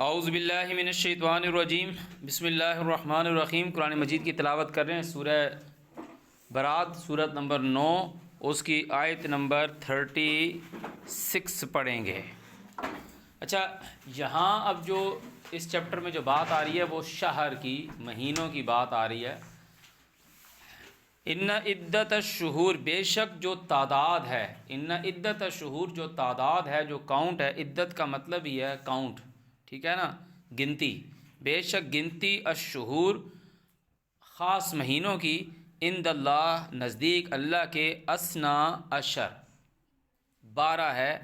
اعوذ باللہ من الشیطان الرجیم، بسم اللہ الرحمن الرحیم۔ قرآن مجید کی تلاوت کر رہے ہیں سورہ برات، سورت نمبر 9، اس کی آیت نمبر 36 پڑھیں گے۔ اچھا، یہاں اب جو اس چیپٹر میں جو بات آ رہی ہے وہ شہر کی، مہینوں کی بات آ رہی ہے۔ ان عدت الشہور، بے شک جو تعداد ہے، ان عدت الشہور جو تعداد ہے، جو کاؤنٹ ہے، عدت کا مطلب ہی ہے کاؤنٹ، ٹھیک ہے نا، گنتی۔ بے شک گنتی الشہور، خاص مہینوں کی، عند اللہ، نزدیک اللہ کے، اسنا عشر، 12 ہے،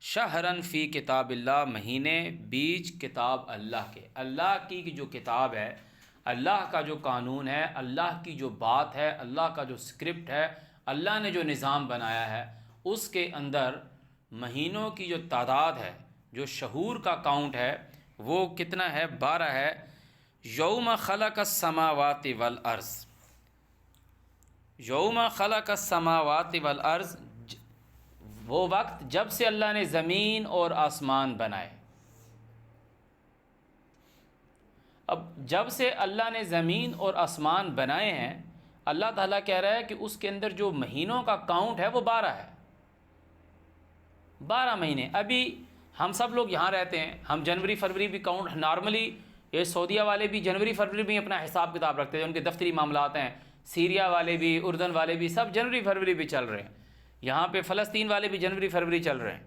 شہرن فی کتاب اللہ، مہینے بیچ کتاب اللہ کے۔ اللہ کی جو کتاب ہے، اللہ کا جو قانون ہے، اللہ کی جو بات ہے، اللہ کا جو اسکرپٹ ہے، اللہ نے جو نظام بنایا ہے، اس کے اندر مہینوں کی جو تعداد ہے، جو شہور کا کاؤنٹ ہے، وہ کتنا ہے؟ 12 ہے۔ یوم خلق السماوات والارض، یوم خلق السماوات والارض، وہ وقت جب سے اللہ نے زمین اور آسمان بنائے۔ اب جب سے اللہ نے زمین اور آسمان بنائے ہیں، اللہ تعالیٰ کہہ رہا ہے کہ اس کے اندر جو مہینوں کا کاؤنٹ ہے وہ 12 ہے، 12 مہینے۔ ابھی ہم سب لوگ یہاں رہتے ہیں، ہم جنوری فروری بھی کاؤنٹ نارملی، یہ سعودیہ والے بھی جنوری فروری میں اپنا حساب کتاب رکھتے ہیں، ان کے دفتری معاملات ہیں۔ سیریا والے بھی، اردن والے بھی، سب جنوری فروری بھی چل رہے ہیں۔ یہاں پہ فلسطین والے بھی جنوری فروری چل رہے ہیں،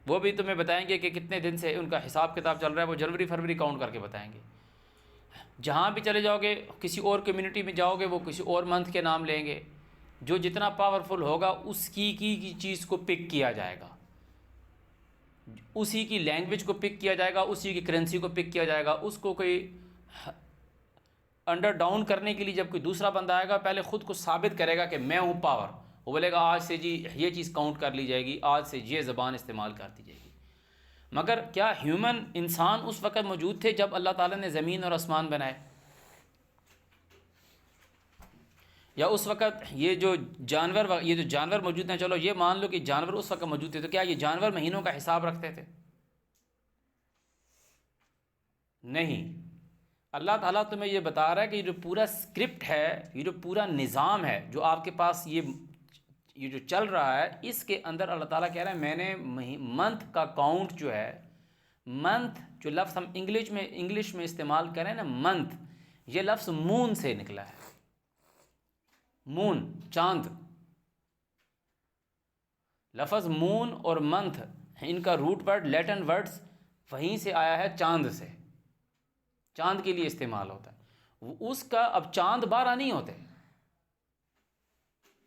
وہ بھی تمہیں بتائیں گے کہ کتنے دن سے ان کا حساب کتاب چل رہا ہے، وہ جنوری فروری کاؤنٹ کر کے بتائیں گے۔ جہاں بھی چلے جاؤ گے، کسی اور کمیونٹی میں جاؤ گے، وہ کسی اور منتھ کے نام لیں گے۔ جو جتنا پاورفل ہوگا اس کی چیز کو پک کیا جائے گا، اسی کی لینگویج کو پک کیا جائے گا، اسی کی کرنسی کو پک کیا جائے گا۔ اس کو کوئی انڈر ڈاؤن کرنے کے لیے جب کوئی دوسرا بندہ آئے گا، پہلے خود کو ثابت کرے گا کہ میں ہوں پاور، وہ بولے گا آج سے جی یہ چیز کاؤنٹ کر لی جائے گی، آج سے یہ زبان استعمال کر دی جائے گی۔ مگر کیا ہیومن انسان اس وقت موجود تھے جب اللہ تعالیٰ نے زمین اور آسمان بنائے؟ یا اس وقت یہ جو جانور موجود ہیں، چلو یہ مان لو کہ جانور اس وقت موجود تھے، تو کیا یہ جانور مہینوں کا حساب رکھتے تھے؟ نہیں۔ اللہ تعالیٰ تمہیں یہ بتا رہا ہے کہ یہ جو پورا اسکرپٹ ہے، یہ جو پورا نظام ہے جو آپ کے پاس یہ جو چل رہا ہے، اس کے اندر اللہ تعالیٰ کہہ رہا ہے میں نے منتھ کا کاؤنٹ جو ہے، منتھ جو لفظ ہم انگلش میں استعمال کریں نا، منتھ، یہ لفظ مون سے نکلا ہے۔ مون، چاند، لفظ مون اور منتھ، ان کا روٹ ورڈ، لیٹن ورڈز وہیں سے آیا ہے، چاند سے، چاند کے لیے استعمال ہوتا ہے۔ اس کا اب چاند 12 نہیں ہوتے،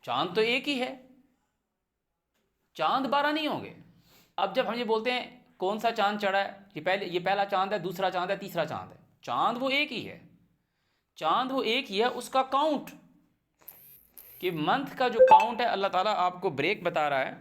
چاند تو ایک ہی ہے، چاند 12 نہیں ہوں گے۔ اب جب ہم یہ بولتے ہیں کون سا چاند چڑھا ہے، یہ پہلا چاند ہے، دوسرا چاند ہے، تیسرا چاند ہے، چاند وہ ایک ہی ہے، چاند وہ ایک ہی ہے۔ اس کا کاؤنٹ، کہ منتھ کا جو کاؤنٹ ہے، اللہ تعالیٰ آپ کو بریک بتا رہا ہے۔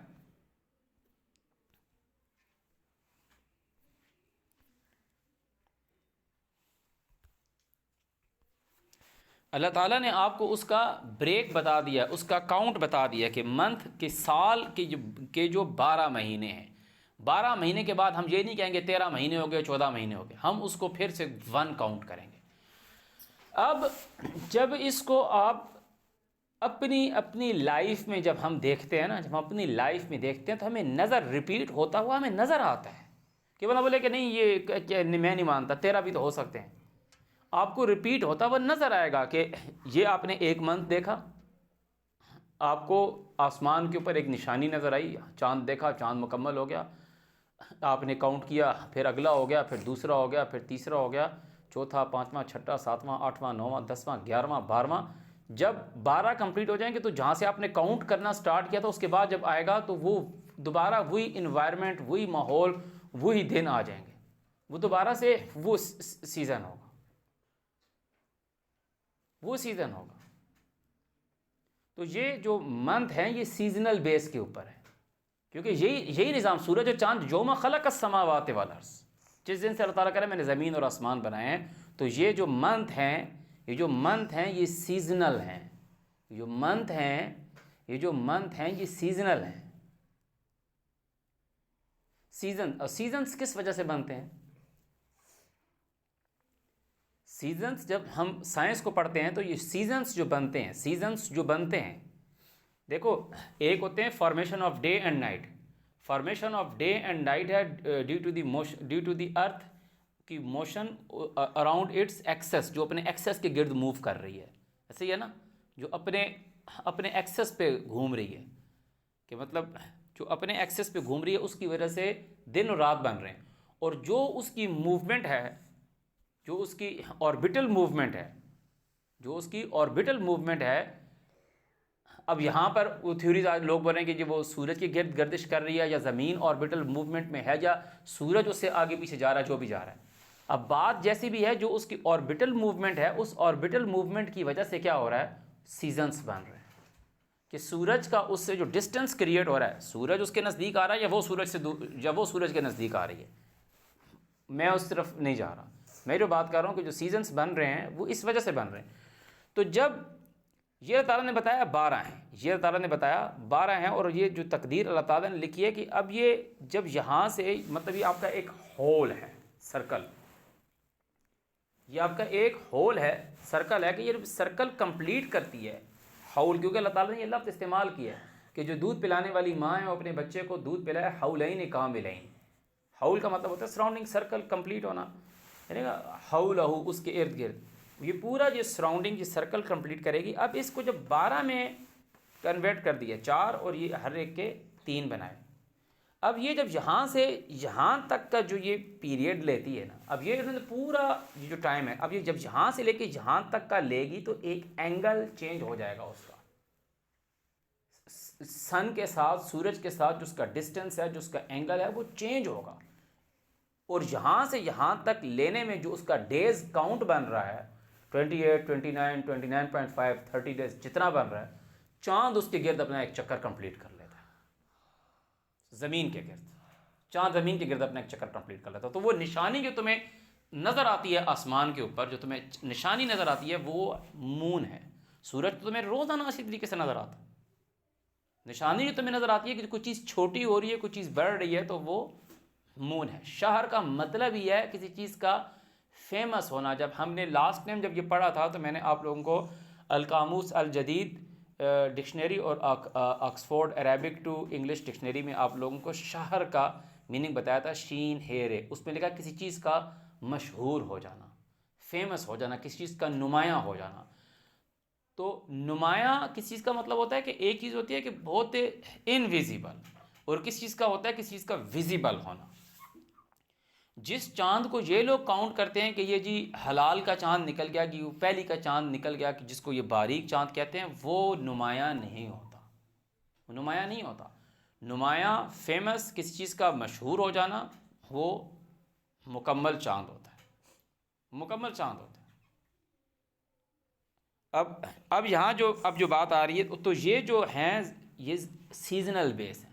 اللہ تعالیٰ نے آپ کو اس کا بریک بتا دیا، اس کا کاؤنٹ بتا دیا کہ منتھ کے سال کے جو 12 مہینے ہیں، 12 مہینے کے بعد ہم یہ نہیں کہیں گے 13 مہینے ہو گئے، 14 مہینے ہو گئے، ہم اس کو پھر سے 1 کاؤنٹ کریں گے۔ اب جب اس کو آپ اپنی لائف میں جب ہم دیکھتے ہیں نا، جب ہم اپنی لائف میں دیکھتے ہیں تو ہمیں نظر ریپیٹ ہوتا ہوا ہمیں نظر آتا ہے، کہ بندہ بولے کہ نہیں یہ میں نہیں مانتا، 13 بھی تو ہو سکتے ہیں۔ آپ کو ریپیٹ ہوتا ہوا نظر آئے گا کہ یہ آپ نے ایک منتھ دیکھا، آپ کو آسمان کے اوپر ایک نشانی نظر آئی، چاند دیکھا، چاند مکمل ہو گیا، آپ نے کاؤنٹ کیا، پھر اگلا ہو گیا، پھر دوسرا ہو گیا، پھر تیسرا ہو گیا، چوتھا، پانچواں، چھٹا، ساتواں، آٹھواں، نواں، 10واں، 11واں، 12واں۔ جب 12 کمپلیٹ ہو جائیں گے تو جہاں سے آپ نے کاؤنٹ کرنا سٹارٹ کیا تھا، اس کے بعد جب آئے گا تو وہ دوبارہ وہی انوائرمنٹ، وہی ماحول، وہی دن آ جائیں گے، وہ دوبارہ سے وہ سیزن ہوگا، وہ سیزن ہوگا۔ تو یہ جو منتھ ہیں یہ سیزنل بیس کے اوپر ہے، کیونکہ یہی نظام سورج اور چاند، یوم خلق السماوات والارض، جس دن سے اللہ تعالیٰ کرے میں نے زمین اور آسمان بنائے ہیں، تو یہ جو منتھ ہیں، یہ سیزنل ہیں، یہ جو منتھ ہیں یہ سیزنل ہیں۔ سیزنز کس وجہ سے بنتے ہیں؟ سیزنس جب ہم سائنس کو پڑھتے ہیں تو یہ سیزنس جو بنتے ہیں دیکھو، ایک ہوتے ہیں formation of day and night. Formation of day and night ہے ڈیو ٹو دی ارتھ کی موشن اراؤنڈ اٹس ایکسس، جو اپنے ایکسس کے گرد موو کر رہی ہے. ایسے ہی ہے نا، جو اپنے ایکسس پہ گھوم رہی ہے، کہ مطلب جو اپنے ایکسس پہ گھوم رہی ہے اس کی وجہ سے دن اور رات بن رہے ہیں. اور جو اس کی موومنٹ ہے، جو اس کی آربیٹل موومنٹ ہے، اب یہاں پر وہ تھیوریز آج لوگ بولیں کہ جو وہ سورج کے گرد گردش کر رہی ہے، یا زمین آربیٹل موومنٹ میں ہے، یا سورج اس سے آگے پیچھے جا رہا ہے، جو بھی جا رہا ہے. اب بات جیسی بھی ہے، جو اس کی آربیٹل موومنٹ ہے، اس آربیٹل موومنٹ کی وجہ سے کیا ہو رہا ہے، سیزنز بن رہے ہیں. کہ سورج کا اس سے جو ڈسٹنس کریٹ ہو رہا ہے، سورج اس کے نزدیک آ رہا ہے یا وہ سورج کے نزدیک آ رہی ہے، میں اس طرف نہیں جا رہا. میں جو بات کر رہا ہوں کہ جو سیزنز بن رہے ہیں وہ اس وجہ سے بن رہے ہیں. تو جب یہ اللہ تعالیٰ نے بتایا 12 ہیں، اور یہ جو تقدیر اللہ تعالیٰ نے لکھی ہے کہ اب یہ جب یہاں سے مطلب یہ آپ کا ایک ہول ہے، سرکل، یہ آپ کا ایک ہول ہے، سرکل ہے، کہ یہ سرکل کمپلیٹ کرتی ہے ہول، کیونکہ اللہ تعالیٰ نے یہ لفظ استعمال کیا ہے کہ جو دودھ پلانے والی ماں ہے وہ اپنے بچے کو دودھ پلائے حولین کاملین. ہول کا مطلب ہوتا ہے سراؤنڈنگ سرکل کمپلیٹ ہونا، یعنی ہولہ اس کے ارد گرد یہ پورا جو سراؤنڈنگ جو سرکل کمپلیٹ کرے گی. اب اس کو جب 12 میں کنورٹ کر دیا، 4 اور یہ ہر ایک کے 3 بنائے. اب یہ جب یہاں سے یہاں تک کا جو یہ پیریڈ لیتی ہے نا، اب یہ پورا یہ جو ٹائم ہے، اب یہ جب یہاں سے لے کے یہاں تک کا لے گی تو ایک اینگل چینج ہو جائے گا اس کا، سن کے ساتھ، سورج کے ساتھ جو اس کا ڈسٹنس ہے، جو اس کا اینگل ہے وہ چینج ہوگا. اور یہاں سے یہاں تک لینے میں جو اس کا ڈیز کاؤنٹ بن رہا ہے 28 29 29.5 30 ڈیز جتنا بن رہا ہے، چاند اس کے گرد اپنا ایک چکر کمپلیٹ کر لیتا ہے. زمین کے گرد چاند زمین کے گرد اپنا ایک چکر کمپلیٹ کر لیتا ہے. تو وہ نشانی جو تمہیں نظر آتی ہے آسمان کے اوپر، جو تمہیں نشانی نظر آتی ہے وہ مون ہے. سورج تو تمہیں روزانہ اسی طریقے سے نظر آتا ہے. نشانی جو تمہیں نظر آتی ہے کہ کوئی چیز چھوٹی ہو رہی ہے، کوئی چیز بڑھ رہی ہے، تو وہ مون ہے. شہر کا مطلب ہی ہے کسی چیز کا فیمس ہونا. جب ہم نے لاسٹ ٹائم جب یہ پڑھا تھا تو میں نے آپ لوگوں کو القاموس الجدید ڈکشنری اور Oxford Arabic to English dictionary میں آپ لوگوں کو شہر کا میننگ بتایا تھا. شین ہیرے، اس میں لکھا کسی چیز کا مشہور ہو جانا، فیمس ہو جانا، کسی چیز کا نمایاں ہو جانا. تو نمایاں کسی چیز کا مطلب ہوتا ہے کہ ایک چیز ہوتی ہے کہ بہت انویزیبل، اور کسی چیز کا ہوتا ہے کسی چیز کا ویزیبل ہونا. جس چاند کو یہ لوگ کاؤنٹ کرتے ہیں کہ یہ جی حلال کا چاند نکل گیا، کہ وہ پہلی کا چاند نکل گیا، کہ جس کو یہ باریک چاند کہتے ہیں، وہ نمایاں نہیں ہوتا. نمایاں فیمس، کسی چیز کا مشہور ہو جانا، وہ مکمل چاند ہوتا ہے. اب یہاں جو بات آ رہی ہے، تو یہ جو ہیں یہ سیزنل بیس.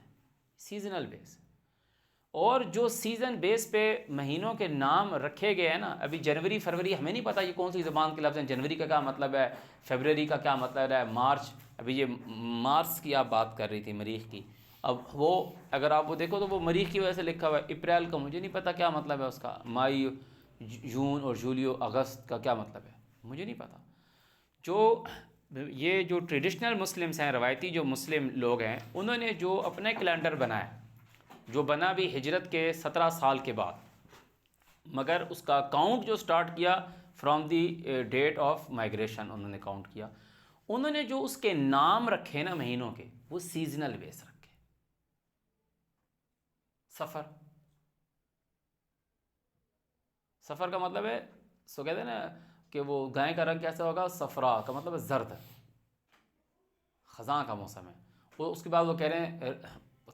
اور جو سیزن بیس پہ مہینوں کے نام رکھے گئے ہیں نا، ابھی جنوری فروری ہمیں نہیں پتہ یہ کون سی زبان کے لفظ ہیں. جنوری کا کیا مطلب ہے، فیبرری کا کیا مطلب ہے، مارچ، ابھی یہ مارس کی آپ بات کر رہی تھی، مریخ کی. اب وہ اگر آپ وہ دیکھو تو وہ مریخ کی وجہ سے لکھا ہوا ہے. اپریل کا مجھے نہیں پتہ کیا مطلب ہے اس کا، مئی، جون اور جولیو اگست کا کیا مطلب ہے مجھے نہیں پتہ. یہ جو ٹریڈیشنل مسلمس ہیں، روایتی جو مسلم لوگ ہیں، انہوں نے جو اپنے کیلنڈر بنایا، جو بنا بھی ہجرت کے 17 سال کے بعد، مگر اس کا کاؤنٹ جو سٹارٹ کیا from the debt of migration, انہوں نے کاؤنٹ کیا. انہوں نے جو اس کے نام رکھے نا مہینوں کے، وہ سیزنل بیس رکھے. سفر کا مطلب ہے، سو کہتے ہیں نا کہ وہ گائے کا رنگ کیسا ہوگا، صفرا کا مطلب ہے زرد، خزاں کا موسم ہے. وہ اس کے بعد وہ کہہ رہے ہیں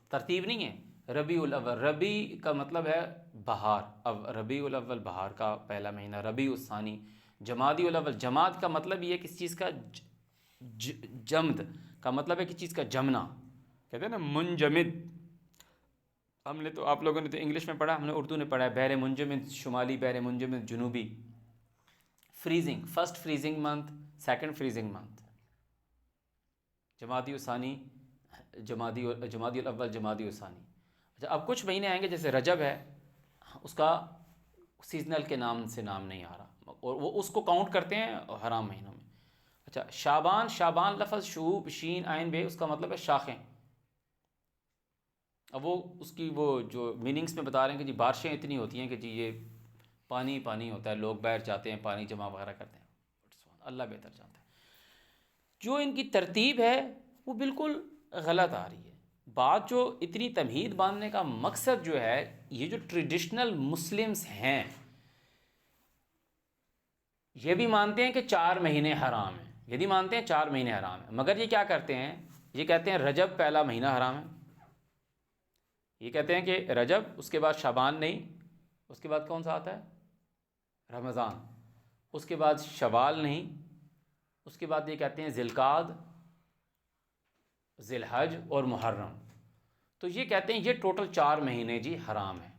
ترتیب نہیں ہے، ربیع الاول، ربیع کا مطلب ہے بہار، اب ربیع الاول بہار کا پہلا مہینہ، ربیع الثانی، جمادی الاول، جماد کا مطلب یہ ہے کسی چیز کا جمد کا مطلب ہے کسی چیز کا جمنا، کہتے ہیں نا منجمد. ہم نے تو، آپ لوگوں نے تو انگلش میں پڑھا، ہم نے اردو میں پڑھا ہے، بحر منجمد شمالی، بحر منجمد جنوبی. Freezing, first freezing month, second freezing month, جمادی الثانی، جمادی الاول، جمادی الثانی. اچھا، اب کچھ مہینے آئیں گے جیسے رجب ہے، اس کا سیزنل کے نام سے نام نہیں آ رہا، اور وہ اس کو کاؤنٹ کرتے ہیں حرام مہینوں میں۔ اچھا شعبان، شعبان لفظ شعوب شین عین بے، اس کا مطلب ہے شاخیں۔ اب وہ اس کی وہ جو میننگس میں بتا رہے ہیں کہ جی بارشیں اتنی ہوتی ہیں کہ جی یہ پانی پانی ہوتا ہے، لوگ باہر جاتے ہیں پانی جمع وغیرہ کرتے ہیں، اللہ بہتر جانتا ہے۔ جو ان کی ترتیب ہے وہ بالکل غلط آ رہی ہے۔ بات جو اتنی تمہید باندھنے کا مقصد جو ہے، یہ جو ٹریڈیشنل مسلمز ہیں یہ بھی مانتے ہیں کہ 4 مہینے حرام ہیں، یہ بھی مانتے ہیں 4 مہینے حرام ہیں، مگر یہ کیا کرتے ہیں، یہ کہتے ہیں رجب پہلا مہینہ حرام ہے، یہ کہتے ہیں کہ رجب، اس کے بعد شعبان نہیں، اس کے بعد کون سا آتا ہے رمضان، اس کے بعد شوال نہیں، اس کے بعد یہ کہتے ہیں ذی القعدہ، ذی الحج اور محرم۔ تو یہ کہتے ہیں یہ ٹوٹل 4 مہینے جی حرام ہیں۔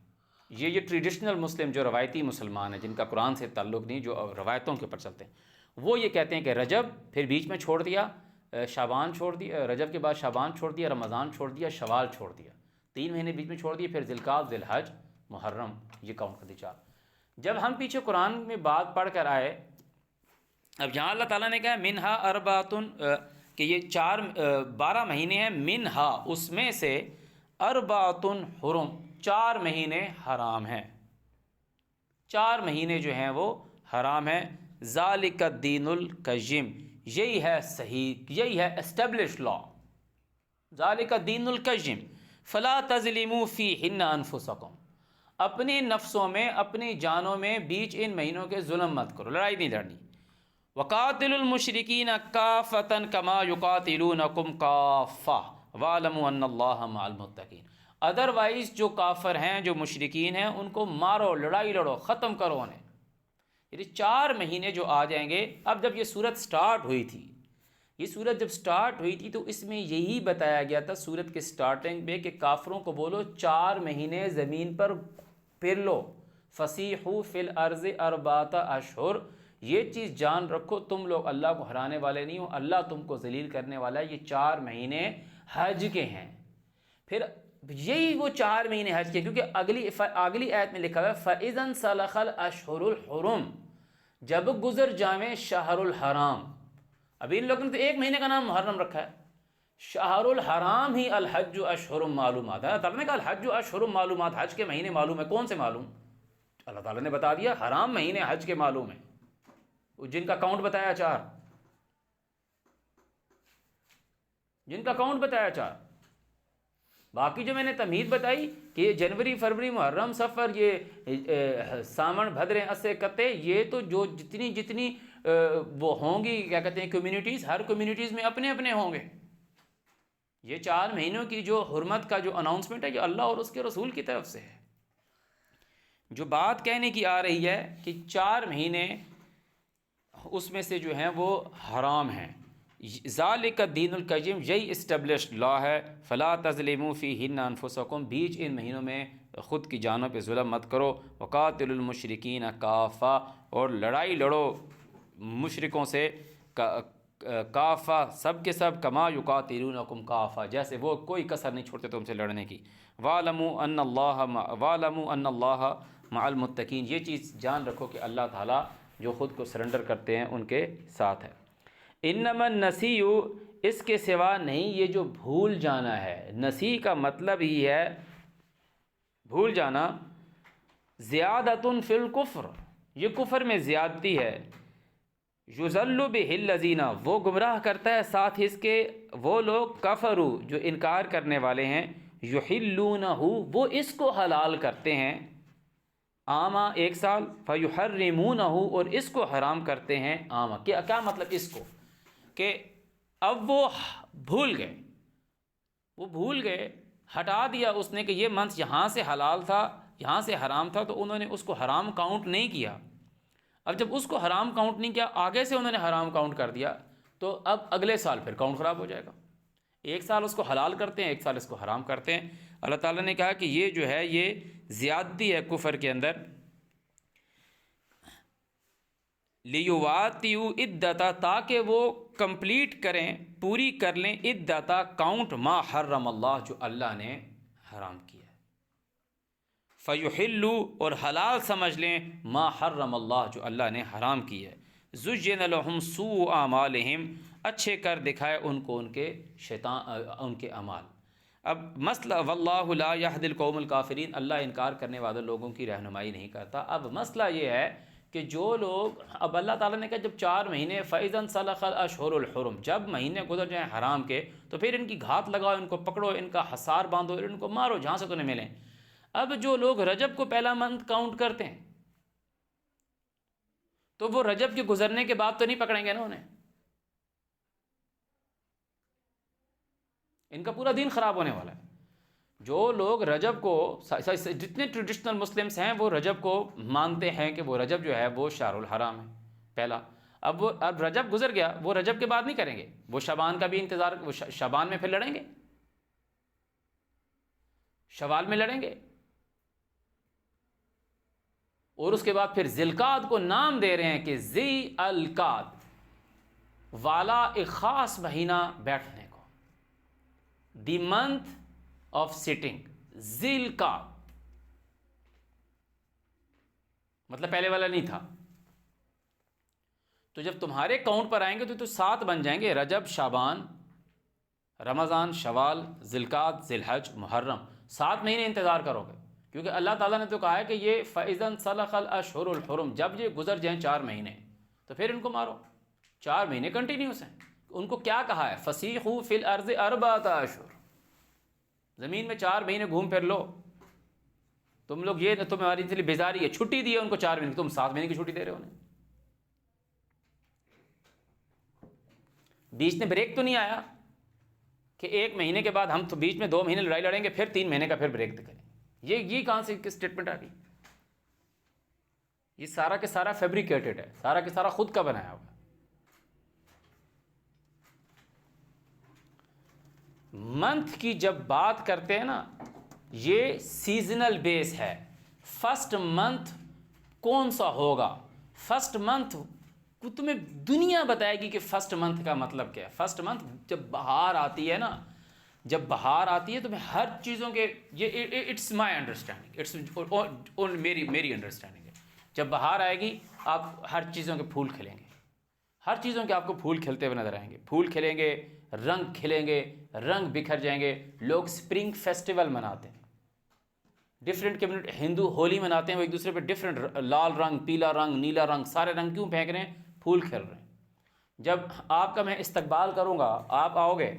یہ ٹریڈیشنل مسلم جو روایتی مسلمان ہیں، جن کا قرآن سے تعلق نہیں، جو روایتوں کے اوپر چلتے ہیں، وہ یہ کہتے ہیں کہ رجب، پھر بیچ میں چھوڑ دیا شعبان، چھوڑ دیا رجب کے بعد شعبان چھوڑ دیا، رمضان چھوڑ دیا، شوال چھوڑ دیا، 3 مہینے بیچ میں چھوڑ دیے، پھر ذی القعدہ، ذی الحج، محرم، یہ کاؤنٹ کر دی 4۔ جب ہم پیچھے قرآن میں بات پڑھ کر آئے، اب یہاں اللہ تعالیٰ نے کہا منہا اربعۃ، کہ یہ 12 مہینے ہیں، منہا اس میں سے، اربعۃ حرم 4 مہینے حرام ہیں، 4 مہینے جو ہیں وہ حرام ہیں۔ ذالک الدین القیم، یہی ہے صحیح، یہی ہے اسٹیبلشڈ لا، ذالک الدین القیم فلا تظلموا فیہن انفسکم، اپنی نفسوں میں، اپنی جانوں میں بیچ ان مہینوں کے ظلم مت کرو، لڑائی نہیں لڑنی۔ وقاتلوا المشرکین کافۃ کما یقاتلونکم کافۃ واعلموا ان اللہ مع المتقین، ادروائز جو کافر ہیں، جو مشرکین ہیں، ان کو مارو، لڑائی لڑو، ختم کرو انہیں۔ یعنی 4 مہینے جو آ جائیں گے۔ اب جب یہ صورت سٹارٹ ہوئی تھی، یہ صورت جب سٹارٹ ہوئی تھی تو اس میں یہی بتایا گیا تھا صورت کے سٹارٹنگ میں کہ کافروں کو بولو 4 مہینے زمین پر پھر لو، فسیحوا فی الارض 4 اشہر، یہ چیز جان رکھو تم لوگ اللہ کو ہرانے والے نہیں ہو، اللہ تم کو ذلیل کرنے والا ہے، یہ 4 مہینے حج کے ہیں۔ پھر یہی وہ 4 مہینے حج کے، کیونکہ اگلی آیت میں لکھا ہوا ہے فَإِذَا انْسَلَخَ الْأَشْهُرُ الْحُرُمُ، جب گزر جائیں شہر الحرام۔ ابھی ان لوگوں نے تو 1 مہینے کا نام محرم رکھا ہے، شہر الحرام ہی الحج اشہر معلومات ہے۔ اللہ تعالیٰ نے کہا الحج اشہر معلومات، حج کے مہینے معلوم ہے، کون سے معلوم؟ اللہ تعالیٰ نے بتا دیا حرام مہینے حج کے معلوم ہیں، جن کا کاؤنٹ بتایا 4، جن کا کاؤنٹ بتایا 4۔ باقی جو میں نے تمہید بتائی کہ یہ جنوری، فروری، محرم، صفر، یہ ساون، بھدریں، اسے کتے، یہ تو جو جتنی وہ ہوں گی، کیا کہتے ہیں، کمیونٹیز، ہر کمیونٹیز میں اپنے اپنے ہوں گے۔ یہ 4 مہینوں کی جو حرمت کا جو اناؤنسمنٹ ہے، یہ اللہ اور اس کے رسول کی طرف سے ہے۔ جو بات کہنے کی آ رہی ہے کہ 4 مہینے اس میں سے جو ہیں وہ حرام ہیں، ذالک الدین القیم، یہی اسٹیبلشڈ لا ہے۔ فلا تظلموا فیہن انفسکم، بیچ ان مہینوں میں خود کی جانوں پہ ظلم مت کرو۔ وقاتلوا المشرکین کافہ، اور لڑائی لڑو مشرکوں سے کافہ، سب کے سب، کما یقاتلونکم کافہ، جیسے وہ کوئی کسر نہیں چھوڑتے تم سے لڑنے کی۔ واعلموا ان اللہ مع المتقین، یہ چیز جان رکھو کہ اللہ تعالیٰ جو خود کو سرنڈر کرتے ہیں ان کے ساتھ ہے۔ انما النسیء، اس کے سوا نہیں، یہ جو بھول جانا ہے، نسی کا مطلب ہی ہے بھول جانا، زیادۃ فی الکفر، یہ کفر میں زیادتی ہے۔ یضل بہ الذین، وہ گمراہ کرتا ہے ساتھ اس کے وہ لوگ، کفروا، جو انکار کرنے والے ہیں، یحلونہ، وہ اس کو حلال کرتے ہیں، عاما 1 سال، فیحرمونہ، اور اس کو حرام کرتے ہیں عاما۔ کیا مطلب اس کو، کہ اب وہ بھول گئے، ہٹا دیا اس نے کہ یہ منتھ یہاں سے حلال تھا، یہاں سے حرام تھا، تو انہوں نے اس کو حرام کاؤنٹ نہیں کیا۔ اب جب اس کو حرام کاؤنٹ نہیں کیا، آگے سے انہوں نے حرام کاؤنٹ کر دیا، تو اب اگلے سال پھر کاؤنٹ خراب ہو جائے گا۔ 1 سال اس کو حلال کرتے ہیں، 1 سال اس کو حرام کرتے ہیں۔ اللہ تعالیٰ نے کہا کہ یہ جو ہے یہ زیادتی ہے کفر کے اندر۔ لیواتیو عدتا، تاکہ وہ کمپلیٹ کریں، پوری کر لیں، عدتا، کاؤنٹ، ما حرم اللہ، جو اللہ نے حرام کیا ہے۔ فیحلوا اور حلال سمجھ لیں ما حرم اللہ جو اللہ نے حرام کی ہے، زُجِّنَ لَهُمْ سُوءُ أَعْمَالِهِمْ اچھے کر دکھائے ان کو ان کے اعمال۔ اب مسئلہ واللہ لا یہدی القوم الکافرین، اللہ انکار کرنے والے لوگوں کی رہنمائی نہیں کرتا۔ اب مسئلہ یہ ہے کہ جو لوگ، اب اللہ تعالیٰ نے کہا جب 4 مہینے فَإِذَا انْسَلَخَ الْأَشْهُرُ الْحُرُمُ، جب مہینے گزر جائیں حرام کے تو پھر ان کی گھات لگاؤ، ان کو پکڑو، ان کا حصار باندھو، ان کو مارو جہاں سے تمہیں ملیں۔ اب جو لوگ رجب کو پہلا منتھ کاؤنٹ کرتے ہیں تو وہ رجب کے گزرنے کے بعد تو نہیں پکڑیں گے نا انہیں، ان کا پورا دین خراب ہونے والا ہے۔ جو لوگ رجب کو، جتنے ٹریڈیشنل مسلمس ہیں وہ رجب کو مانتے ہیں کہ وہ رجب جو ہے وہ شہر الحرام ہے پہلا، اب رجب گزر گیا، وہ رجب کے بعد نہیں کریں گے، وہ شعبان کا بھی انتظار، وہ شعبان میں پھر لڑیں گے، شوال میں لڑیں گے، اور اس کے بعد پھر ذی القعد کو نام دے رہے ہیں کہ ذی القعد والا، ایک خاص مہینہ بیٹھنے کو، دی منتھ آف سٹنگ، ذی القعد، مطلب پہلے والا نہیں تھا۔ تو جب تمہارے کاؤنٹ پر آئیں گے تو 7 بن جائیں گے، رجب، شعبان، رمضان، شوال، ذی القعد، ذی الحج، محرم، 7 مہینے انتظار کرو گے، کیونکہ اللہ تعالیٰ نے تو کہا ہے کہ یہ فَإِذَا انْسَلَخَ الْأَشْهُرُ الْحُرُمُ، جب یہ گزر جائیں 4 مہینے تو پھر ان کو مارو، 4 مہینے کنٹینیوس ہیں۔ ان کو کیا کہا ہے؟ فَسِيحُوا فِي الْأَرْضِ 4 أَشْهُرٍ، زمین میں 4 مہینے گھوم پھر لو۔ تم لوگ یہ تمہاری لیے بیزاری ہے، چھٹی دی ہے ان کو 4 مہینے، تم 7 مہینے کی چھٹی دے رہے ہو انہیں۔ بیچ میں بریک تو نہیں آیا کہ 1 مہینے کے بعد ہم تو بیچ میں 2 مہینے لڑائی لڑیں گے، پھر 3 مہینے کا پھر بریک کریں گے۔ یہ کہاں سے اسٹیٹمنٹ آ گئی؟ یہ سارا کے سارا فیبریکیٹڈ ہے، سارا کے سارا خود کا بنایا ہوا ہے۔ منتھ کی جب بات کرتے ہیں نا، یہ سیزنل بیس ہے۔ فرسٹ منتھ کون سا ہوگا؟ فرسٹ منتھ تمہیں دنیا بتائے گی کہ فرسٹ منتھ کا مطلب کیا ہے۔ فرسٹ منتھ جب بہار آتی ہے نا، جب بہار آتی ہے تو میں ہر چیزوں کے، یہ اٹس مائی انڈرسٹینڈنگ، اٹس میری انڈرسٹینڈنگ ہے، جب بہار آئے گی آپ ہر چیزوں کے پھول کھلیں گے، ہر چیزوں کے آپ کو پھول کھلتے ہوئے نظر آئیں گے، پھول کھلیں گے، رنگ کھلیں گے، رنگ بکھر جائیں گے۔ لوگ سپرنگ فیسٹیول مناتے ہیں، ڈفرینٹ کمیونٹی، ہندو ہولی مناتے ہیں، وہ ایک دوسرے پہ ڈفرینٹ لال رنگ، پیلا رنگ، نیلا رنگ، سارے رنگ کیوں پھینک رہے ہیں؟ پھول کھل رہے ہیں۔ جب آپ کا میں استقبال کروں گا، آپ آؤ گے،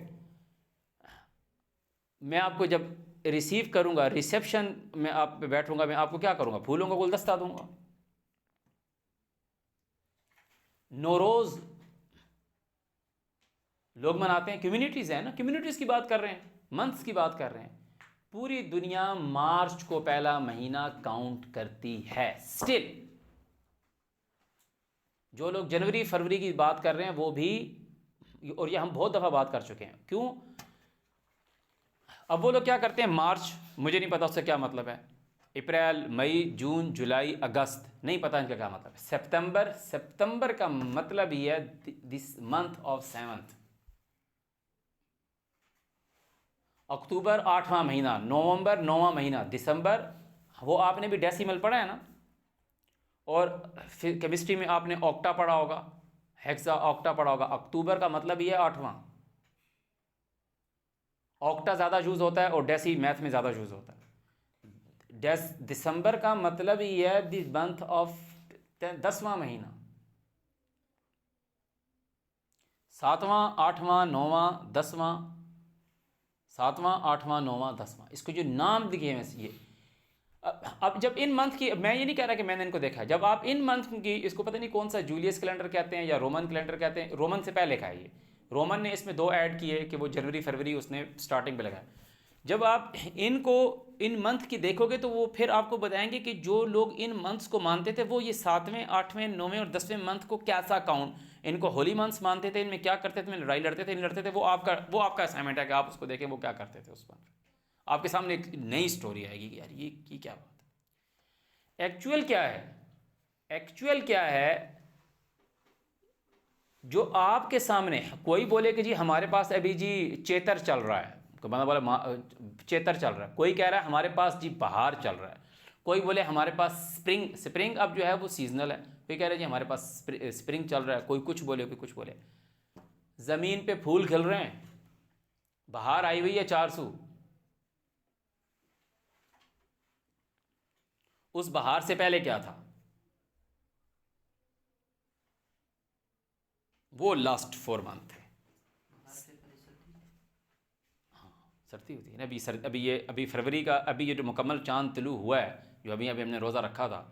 میں آپ کو جب ریسیو کروں گا، ریسیپشن میں آپ پہ بیٹھوں گا، میں آپ کو کیا کروں گا؟ پھولوں کا گلدستہ دوں گا۔ نوروز لوگ مناتے ہیں، کمیونٹیز ہیں نا، کمیونٹیز کی بات کر رہے ہیں، منتھس کی بات کر رہے ہیں۔ پوری دنیا مارچ کو پہلا مہینہ کاؤنٹ کرتی ہے سٹل۔ جو لوگ جنوری فروری کی بات کر رہے ہیں وہ بھی، اور یہ ہم بہت دفعہ بات کر چکے ہیں، کیوں؟ اب وہ لوگ کیا کرتے ہیں؟ مارچ، مجھے نہیں پتا اس سے کیا مطلب ہے، اپریل، مئی، جون، جولائی، اگست، نہیں پتا ان کا کیا مطلب ہے۔ سپتمبر کا مطلب ہی ہے دس منتھ آف 7th۔ اکتوبر 8واں مہینہ، نومبر 9واں مہینہ، دسمبر، وہ آپ نے بھی ڈیسیمل پڑھا ہے نا، اور پھر کیمسٹری میں آپ نے آکٹا پڑھا ہوگا، ہیکسا آکٹا پڑھا ہوگا۔ اکتوبر کا مطلب ہی ہے 8واں، آکٹا زیادہ یوز ہوتا ہے اور ڈیسی میتھ میں زیادہ یوز ہوتا ہے۔ دسمبر کا مطلب ہی ہے دی منتھ آف 10واں مہینہ، 7واں، 8واں، 9واں، 10واں، 7واں، 8واں، 9واں، 10واں، اس کو جو نام دیے ہیں یہ۔ اب جب ان منتھ کی، میں یہ نہیں کہہ رہا کہ میں نے ان کو دیکھا ہے، جب آپ ان منتھ کی، اس کو پتہ نہیں کون سا جولیس کیلنڈر کہتے ہیں یا رومن کیلنڈر کہتے ہیں، رومن سے پہلے کا ہے یہ، رومن نے اس میں 2 ایڈ کیے کہ وہ جنوری فروری اس نے سٹارٹنگ پہ لگایا۔ جب آپ ان کو ان منتھ کی دیکھو گے تو وہ پھر آپ کو بتائیں گے کہ جو لوگ ان منتھس کو مانتے تھے وہ یہ 7ویں، 8ویں، 9ویں اور 10ویں منتھ کو کیسا کاؤنٹ، ان کو ہولی منتھس مانتے تھے، ان میں کیا کرتے تھے، میں لڑائی لڑتے تھے، نہیں لڑتے تھے، وہ آپ کا اسائنمنٹ ہے کہ آپ اس کو دیکھیں وہ کیا کرتے تھے۔ اس پر آپ کے سامنے ایک نئی سٹوری آئے گی کہ یار یہ کیا بات ہے۔ ایکچوئل کیا ہے؟ ایکچوئل کیا ہے؟ جو آپ کے سامنے کوئی بولے کہ جی ہمارے پاس ابھی جی چیتر چل رہا ہے، بندہ بولا چیتر چل رہا ہے، کوئی کہہ رہا ہے ہمارے پاس جی بہار چل رہا ہے، کوئی بولے ہمارے پاس سپرنگ اب جو ہے وہ سیزنل ہے، کوئی کہہ رہے جی ہمارے پاس سپرنگ چل رہا ہے، کوئی کچھ بولے کوئی کچھ بولے۔ زمین پہ پھول کھل رہے ہیں، بہار آئی ہوئی ہے 400، اس بہار سے پہلے کیا تھا؟ وہ لاسٹ 4 منتھ تھے۔ سردی ہوتی ہے نا ابھی فروری کا ابھی یہ جو مکمل چاند طلوع ہوا ہے، جو ابھی ہم نے روزہ رکھا تھا،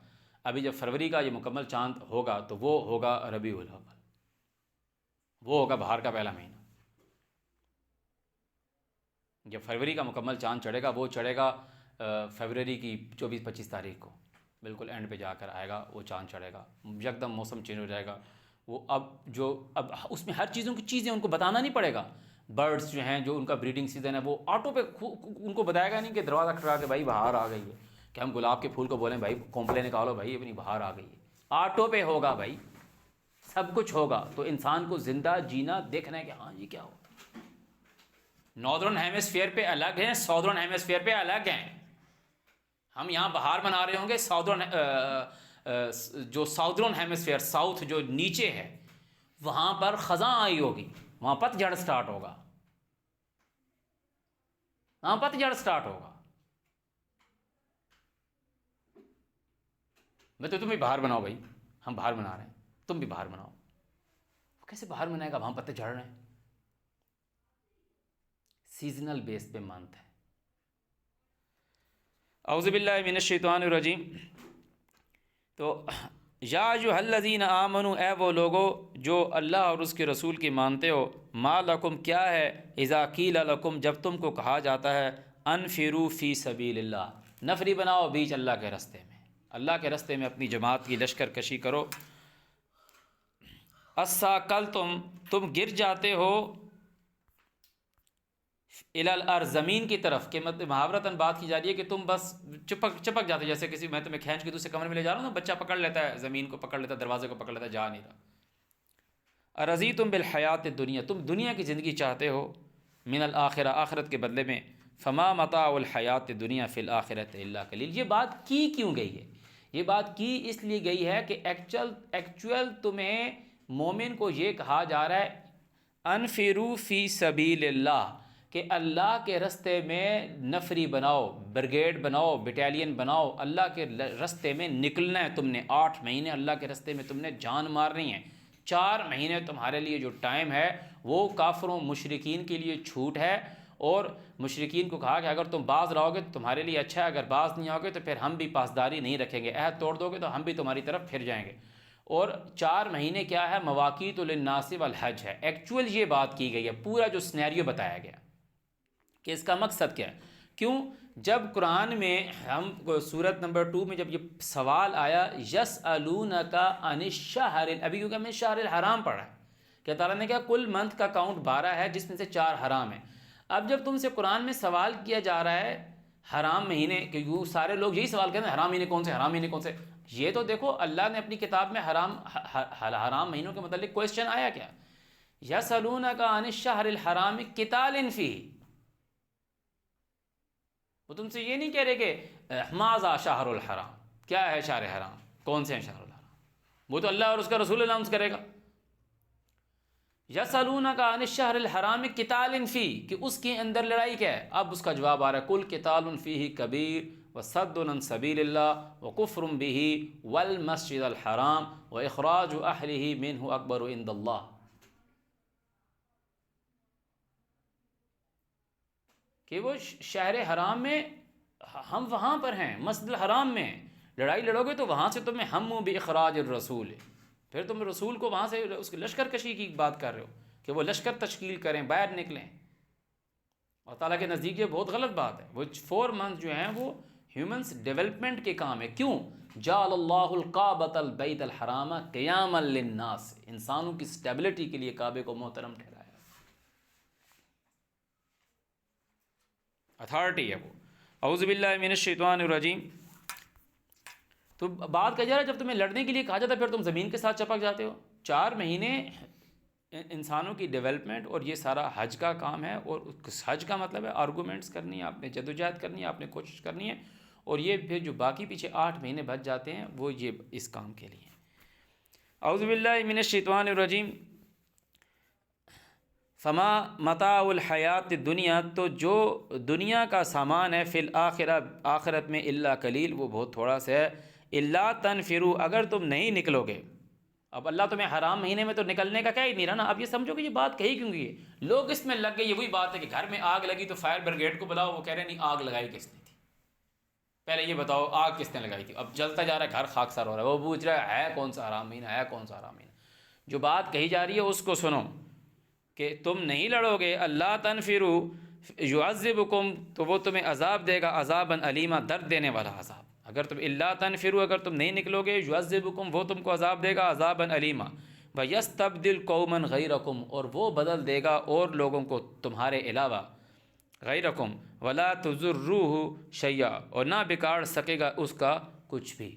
ابھی جب فروری کا یہ مکمل چاند ہوگا تو وہ ہوگا ربیع الاول، وہ ہوگا بہار کا پہلا مہینہ۔ جب فروری کا مکمل چاند چڑھے گا، وہ چڑھے گا فروری کی 24-25 تاریخ کو، بالکل اینڈ پہ جا کر آئے گا وہ چاند چڑھے گا، یکدم موسم چینج ہو جائے گا۔ وہ اب اس میں ہر چیزوں کی چیزیں ان کو بتانا نہیں پڑے گا۔ برڈز جو ہیں، جو ان کا بریڈنگ سیزن ہے، وہ آٹو پہ ان کو بتائے گا نہیں کہ دروازہ کھٹکا کے بھائی بہار آ گئی ہے، کہ ہم گلاب کے پھول کو بولیں بھائی کونپلے نکالو بھائی اپنی بہار آ گئی ہے۔ آٹو پہ ہوگا بھائی، سب کچھ ہوگا۔ تو انسان کو زندہ جینا، دیکھنا ہے کہ ہاں یہ کیا ہوگا۔ ناردرن ہیمسفیئر پہ الگ ہیں، ساؤدرن ہیمسفیئر پہ الگ ہیں۔ ہم یہاں بہار منا رہے ہوں گے، جو ساؤدرن ہیمسفیئر، ساؤتھ جو نیچے ہے، وہاں پر خزاں آئی ہوگی، وہاں پت جھڑ سٹارٹ ہوگا، وہاں پت جھڑ سٹارٹ ہوگا۔ میں تو تم بھی باہر بناؤ بھائی، ہم باہر بنا رہے ہیں، تم بھی باہر بناؤ۔ کیسے باہر بنائے گا؟ وہاں پتے جھڑ رہے ہیں۔ سیزنل بیس پہ منتھ ہے۔ اعوذ باللہ من الشیطان الرجیم۔ تو یا ایھا الذین آمنوا، اے وہ لوگو جو اللہ اور اس کے رسول کی مانتے ہو، ما لکم کیا ہے، اذا قیل لکم جب تم کو کہا جاتا ہے، انفروا فی سبیل اللہ، نفری بناؤ بیچ اللہ کے رستے میں، اللہ کے رستے میں اپنی جماعت کی لشکر کشی کرو۔ اثاقلتم، تم گر جاتے ہو، الی الارض، زمین کی طرف، کہ مطلب محاورتاً بات کی جا رہی ہے کہ تم بس چپک جاتے، جیسے کسی میں تمہیں کھینچ کے دوسرے کمرے میں لے جا رہا ہوں نا، بچہ پکڑ لیتا ہے زمین کو، پکڑ لیتا ہے دروازے کو، پکڑ لیتا ہے، جا نہیں رہا۔ ارضیتم بالحیات الدنیا، تم دنیا کی زندگی چاہتے ہو، من الآخرہ، آخرت کے بدلے میں، فما متاع الحیات الدنیا فی الآخرۃ الا قلیل۔ یہ بات کی کیوں گئی ہے؟ یہ بات کی اس لیے گئی ہے کہ ایکچوئل تمہیں مومن کو یہ کہا جا رہا ہے، انفروا فی سبیل اللہ، کہ اللہ کے رستے میں نفری بناؤ، بریگیڈ بناؤ، بٹالین بناؤ، اللہ کے رستے میں نکلنا ہے تم نے۔ 8 مہینے اللہ کے رستے میں تم نے جان مارنی ہے۔ 4 مہینے تمہارے لیے جو ٹائم ہے وہ کافروں مشرکین کے لیے چھوٹ ہے، اور مشرکین کو کہا کہ اگر تم باز رہو گے تو تمہارے لیے اچھا ہے، اگر باز نہیں آؤ گے تو پھر ہم بھی پاسداری نہیں رکھیں گے، عہد توڑ دو گے تو ہم بھی تمہاری طرف پھر جائیں گے۔ اور 4 مہینے کیا ہے؟ مواقیت للناس والحج ہے۔ ایکچوئل یہ بات کی گئی ہے، پورا جو سنیریو بتایا گیا کہ اس کا مقصد کیا ہے۔ کیوں؟ جب قرآن میں ہم سورت نمبر 2 میں جب یہ سوال آیا، یسألونک عن الشہر، ابھی کیونکہ ہم نے شہر الحرام پڑھا ہے کہ تعالیٰ نے کہا کل منتھ کا کاؤنٹ 12 ہے، جس میں سے 4 حرام ہیں۔ اب جب تم سے قرآن میں سوال کیا جا رہا ہے حرام مہینے، کہ وہ سارے لوگ یہی سوال کرتے ہیں حرام مہینے کون سے، حرام مہینے کون سے؟ یہ تو دیکھو اللہ نے اپنی کتاب میں حرام مہینوں کے متعلق کوئسچن آیا کیا؟ یسألونک عن الشہر الحرام قتال فیہ، وہ تم سے یہ نہیں کہہ رہے کہ ماذا شہر الحرام، کیا ہے شہر حرام، کون سے ہیں شہر الحرام، وہ تو اللہ اور اس کا رسول اناؤنس کرے گا۔ یسألونک عن الشہر الحرام قتال فیہ، کہ اس کے اندر لڑائی کیا ہے؟ اب اس کا جواب آ رہا ہے، قل قتال فیہ کبیر وصد عن سبیل اللہ وکفر بہ والمسجد الحرام واخراج اہلہ منہ اکبر عند اللہ۔ کہ وہ شہر حرام میں، ہم وہاں پر ہیں، مسجد الحرام میں لڑائی لڑو گے تو وہاں سے تمہیں ہم باخراج الرسول، پھر تم رسول کو وہاں سے اس کی لشکر کشی کی بات کر رہے ہو کہ وہ لشکر تشکیل کریں، باہر نکلیں۔ اور تعالیٰ کے نزدیک یہ بہت غلط بات ہے۔ وہ 4 منتھ جو ہیں وہ ہیومنس ڈیولپمنٹ کے کام ہے۔ کیوں؟ جعل اللہ الکعبۃ البیت الحرام قیاما للناس، انسانوں کی سٹیبلٹی کے لیے کعبے کو محترم ٹھہرایا، اتھارٹی ہے وہ۔ اعوذ باللہ من الشیطان الرجیم۔ تو بات کہا جا رہا ہے جب تمہیں لڑنے کے لیے کہا جاتا ہے پھر تم زمین کے ساتھ چپک جاتے ہو۔ 4 مہینے انسانوں کی ڈیولپمنٹ، اور یہ سارا حج کا کام ہے، اور حج کا مطلب ہے آرگومنٹس کرنی ہے، آپ نے جدوجہد کرنی ہے، آپ نے کوشش کرنی ہے، اور یہ پھر جو باقی پیچھے 8 مہینے بچ جاتے ہیں وہ یہ اس کام کے لیے. اعوذ باللہ من الشیطان الرجیم. فما متاع الحیات دنیا، تو جو دنیا کا سامان ہے، فی الآخرہ آخرت میں، الا قلیل، وہ بہت تھوڑا سا ہے. الا تنفروا، اگر تم نہیں نکلو گے. اب اللہ تمہیں حرام مہینے میں تو نکلنے کا کہہ ہی نہیں رہا نا. اب یہ سمجھو کہ یہ بات کہی کیوں گئی ہے؟ لوگ اس میں لگ گئے. یہ وہی بات ہے کہ گھر میں آگ لگی تو فائر بریگیڈ کو بلاؤ، وہ کہہ رہے ہیں نہیں آگ لگائی کس نے تھی، پہلے یہ بتاؤ آگ کس نے لگائی تھی. اب جلتا جا رہا ہے، گھر خاکسار ہو رہا ہے، وہ پوچھ رہا ہے کون سا حرام مہینہ ہے، کون سا حرام مہینہ. جو بات کہی جا رہی ہے اس کو سنو کہ تم نہیں لڑو گے. اللہ تنفروا یعذبکم، تو وہ تمہیں عذاب دے گا، عذابا علیما، درد دینے والا عذاب. اگر تم اللہ تنفروا، اگر تم نہیں نکلو گے، یعذبکم، وہ تم کو عذاب دے گا، عذابا علیما. ویستبدل قوما غیرکم، اور وہ بدل دے گا اور لوگوں کو تمہارے علاوہ. غیرکم ولا تضروہ شیئا، اور نہ بگاڑ سکے گا اس کا کچھ بھی.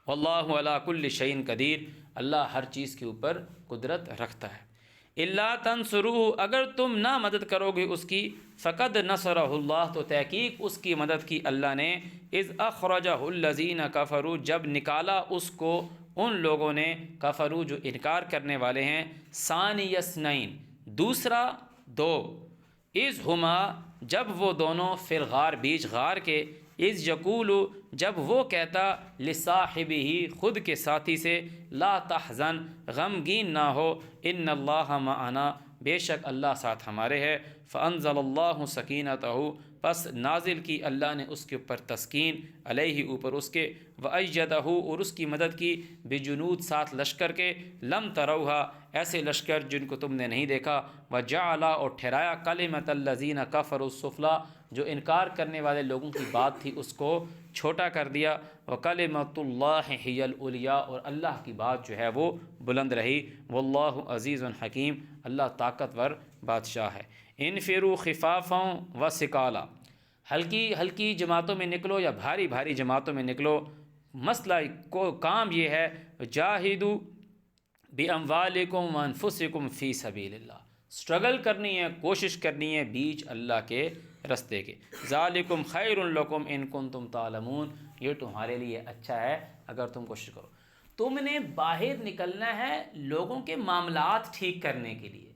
واللہ علی کل شیء قدیر، اللہ ہر چیز کے اوپر قدرت رکھتا ہے. الا تنصروہ، اگر تم نہ مدد کرو گے اس کی، فقد نصرہ اللہ، تو تحقیق اس کی مدد کی اللہ نے. اذ اخرجہ الذین کفروا، جب نکالا اس کو ان لوگوں نے، کفروا جو انکار کرنے والے ہیں. ثانی اثنین، دوسرا دو. اذ ہما، جب وہ دونوں، فی الغار، بیچ غار کے. اذ یقول، جب وہ کہتا، لصاحبہ، خود کے ساتھی سے، لا تحزن، غمگین نہ ہو، ان اللہ معنا، بے شک اللہ ساتھ ہمارے ہے. فانزل اللہ سکینتہ، پس نازل کی اللہ نے اس کے اوپر تسکین، علیہ، اوپر اس کے. وأیدہ، اور اس کی مدد کی، بجنود، ساتھ لشکر کے. لم تروہا، ایسے لشکر جن کو تم نے نہیں دیکھا. وجعل، اور ٹھہرایا، کلمۃ الذین کفروا السفلی، جو انکار کرنے والے لوگوں کی بات تھی اس کو چھوٹا کر دیا. وکلمۃ اللہ ہی العلیٰ، اور اللہ کی بات جو ہے وہ بلند رہی. واللہ عزیز حکیم، اللہ طاقتور بادشاہ ہے. انفروا خفافا وثقالا، ہلکی ہلکی جماعتوں میں نکلو یا بھاری بھاری جماعتوں میں نکلو. مسئلہ کو کام یہ ہے، جاہدوا باموالکم وانفسکم فی سبیل اللہ، اسٹرگل کرنی ہے، کوشش کرنی ہے بیچ اللہ کے رستے کے. ذالکم خیر لکم ان کنتم تعلمون، یہ تمہارے لیے اچھا ہے اگر تم کوشش کرو. تم نے باہر نکلنا ہے لوگوں کے معاملات ٹھیک کرنے کے لیے.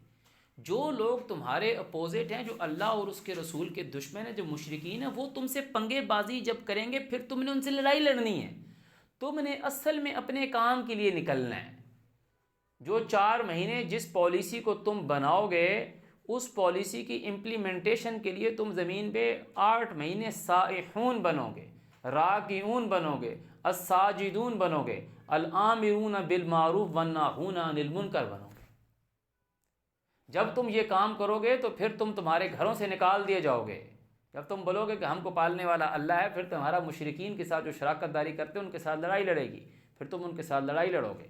جو لوگ تمہارے اپوزٹ ہیں، جو اللہ اور اس کے رسول کے دشمن ہیں، جو مشرکین ہیں، وہ تم سے پنگے بازی جب کریں گے پھر تم نے ان سے لڑائی لڑنی ہے. تم نے اصل میں اپنے کام کے لیے نکلنا ہے. جو 4 مہینے جس پالیسی کو تم بناؤ گے، اس پالیسی کی امپلیمنٹیشن کے لیے تم زمین پہ 8 مہینے سائحون بنو گے، راکعون بنو گے، الساجدون بنو گے، الآمرون بالمعروف والناہون عن المنکر بنو گے. جب تم یہ کام کرو گے تو پھر تم تمہارے گھروں سے نکال دیے جاؤ گے. جب تم بولو گے کہ ہم کو پالنے والا اللہ ہے، پھر تمہارا مشرکین کے ساتھ جو شراکت داری کرتے ہیں ان کے ساتھ لڑائی لڑے گی، پھر تم ان کے ساتھ لڑائی لڑو گے.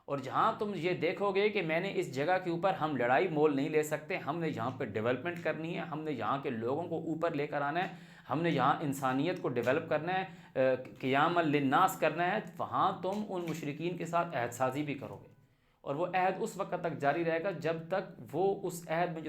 اور جہاں تم یہ دیکھو گے کہ میں نے اس جگہ کے اوپر ہم لڑائی مول نہیں لے سکتے، ہم نے یہاں پہ ڈیولپمنٹ کرنی ہے، ہم نے یہاں کے لوگوں کو اوپر لے کر آنا ہے، ہم نے یہاں انسانیت کو ڈیولپ کرنا ہے، قیام للناس کرنا ہے، وہاں تم ان مشرکین کے ساتھ عہد سازی بھی کرو گے. اور وہ عہد اس وقت تک جاری رہے گا جب تک وہ اس عہد میں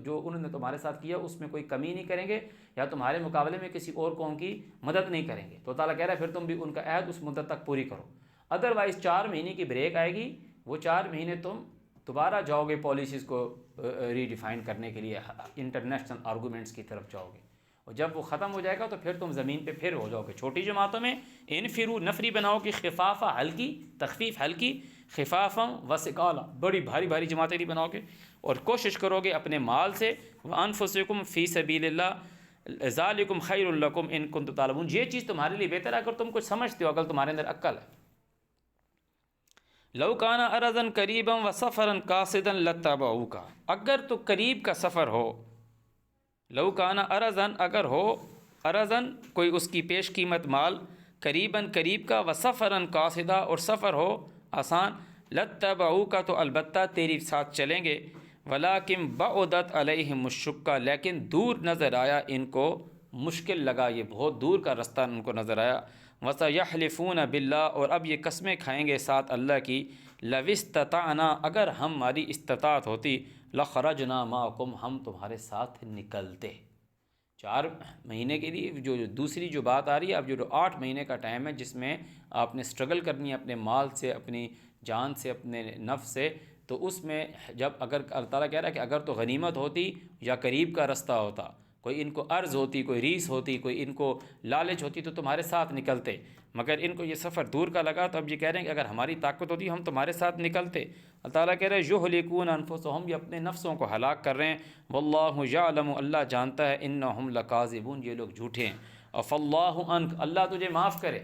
جو انہوں نے تمہارے ساتھ کیا اس میں کوئی کمی نہیں کریں گے، یا تمہارے مقابلے میں کسی اور قوم کی مدد نہیں کریں گے. تو تعالیٰ کہہ رہا ہے پھر تم بھی ان کا عہد اس مدت تک پوری کرو. ادروائز 4 مہینے کی بریک آئے گی، وہ 4 مہینے تم دوبارہ جاؤ گے پالیسیز کو ری ڈیفائن کرنے کے لیے، انٹرنیشنل آرگومنٹس کی طرف جاؤ گے. اور جب وہ ختم ہو جائے گا تو پھر تم زمین پہ پھر ہو جاؤ گے چھوٹی جماعتوں میں. انفروا، نفری بناؤ کہ خفافہ، ہلکی، تخفیف ہلکی، خفافا وثقالا، بڑی بھاری بھاری جماعتیں نہیں بناؤ گے. اور کوشش کرو گے اپنے مال سے. وانفسکم فی سبیل اللہ ذالکم خیر لکم ان کنتم تعلمون، یہ چیز تمہارے لیے بہتر ہے اگر تم کچھ سمجھتے ہو، اگر تمہارے اندر عقل ہے. لو کان ارضا قریبا وسفرا قاصدا لاتبعوک، اگر تو قریب کا سفر ہو. لو کان ارضا، اگر ہو، ارضا کوئی اس کی پیش قیمت مال، قریباً قریب کا، وسفرا قاصدا اور سفر ہو آسان، لاتبعوک تو البتہ تیری ساتھ چلیں گے. ولکن بعدت علیہم الشقہ، لیکن دور نظر آیا ان کو، مشکل لگا، یہ بہت دور کا رستہ ان کو نظر آیا. وَسَيَحْلِفُونَ بِاللَّهِ، اور اب یہ قسمیں کھائیں گے ساتھ اللہ کی. لَوِ اسْتَطَعْنَا، اگر ہماری استطاعت ہوتی، لَخَرَجْنَا مَعَكُمْ، ہم تمہارے ساتھ نکلتے. 4 مہینے کے لیے جو دوسری جو بات آ رہی ہے، اب جو 8 مہینے کا ٹائم ہے جس میں آپ نے سٹرگل کرنی ہے اپنے مال سے، اپنی جان سے، اپنے نفس سے، تو اس میں جب اگر اللہ تعالیٰ کہہ رہا ہے کہ اگر تو غنیمت ہوتی یا قریب کا رستہ ہوتا، کوئی ان کو عرض ہوتی، کوئی ریس ہوتی، کوئی ان کو لالچ ہوتی، تو تمہارے ساتھ نکلتے، مگر ان کو یہ سفر دور کا لگا، تو اب یہ کہہ رہے ہیں کہ اگر ہماری طاقت ہوتی ہم تمہارے ساتھ نکلتے۔ اللہ تعالیٰ کہہ رہے ہیں یہلکون انفسہم، یہ اپنے نفسوں کو ہلاک کر رہے ہیں، واللہ یعلم، اللہ جانتا ہے، انہم لکاذبون، یہ لوگ جھوٹے ہیں، عفا اللہ عنک، اللہ تجھے معاف کرے،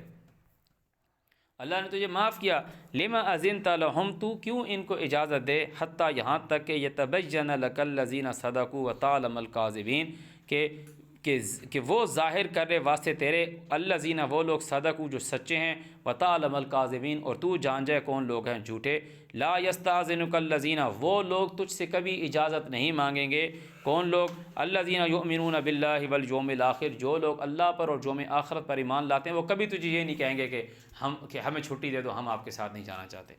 اللہ نے تجھے معاف کیا، لما اذنت لہم، تو کیوں ان کو اجازت دے، حتیٰ یہاں تک کہ یتبین لک الذین صدقوا وتعلم الکاذبین، کہ وہ ظاہر کر رہے واسطے تیرے، الذین، وہ لوگ، صدقوا، جو سچے ہیں، وتعلم الکاذبین، اور تو جان جائے کون لوگ ہیں جھوٹے، لا یستاذنک الذین، وہ لوگ تجھ سے کبھی اجازت نہیں مانگیں گے، کون لوگ، الذین یؤمنون باللہ والیوم الاخر، جو لوگ اللہ پر اور یوم آخرت پر ایمان لاتے ہیں، وہ کبھی تجھے یہ نہیں کہیں گے کہ ہمیں چھٹی دے دو، ہم آپ کے ساتھ نہیں جانا چاہتے،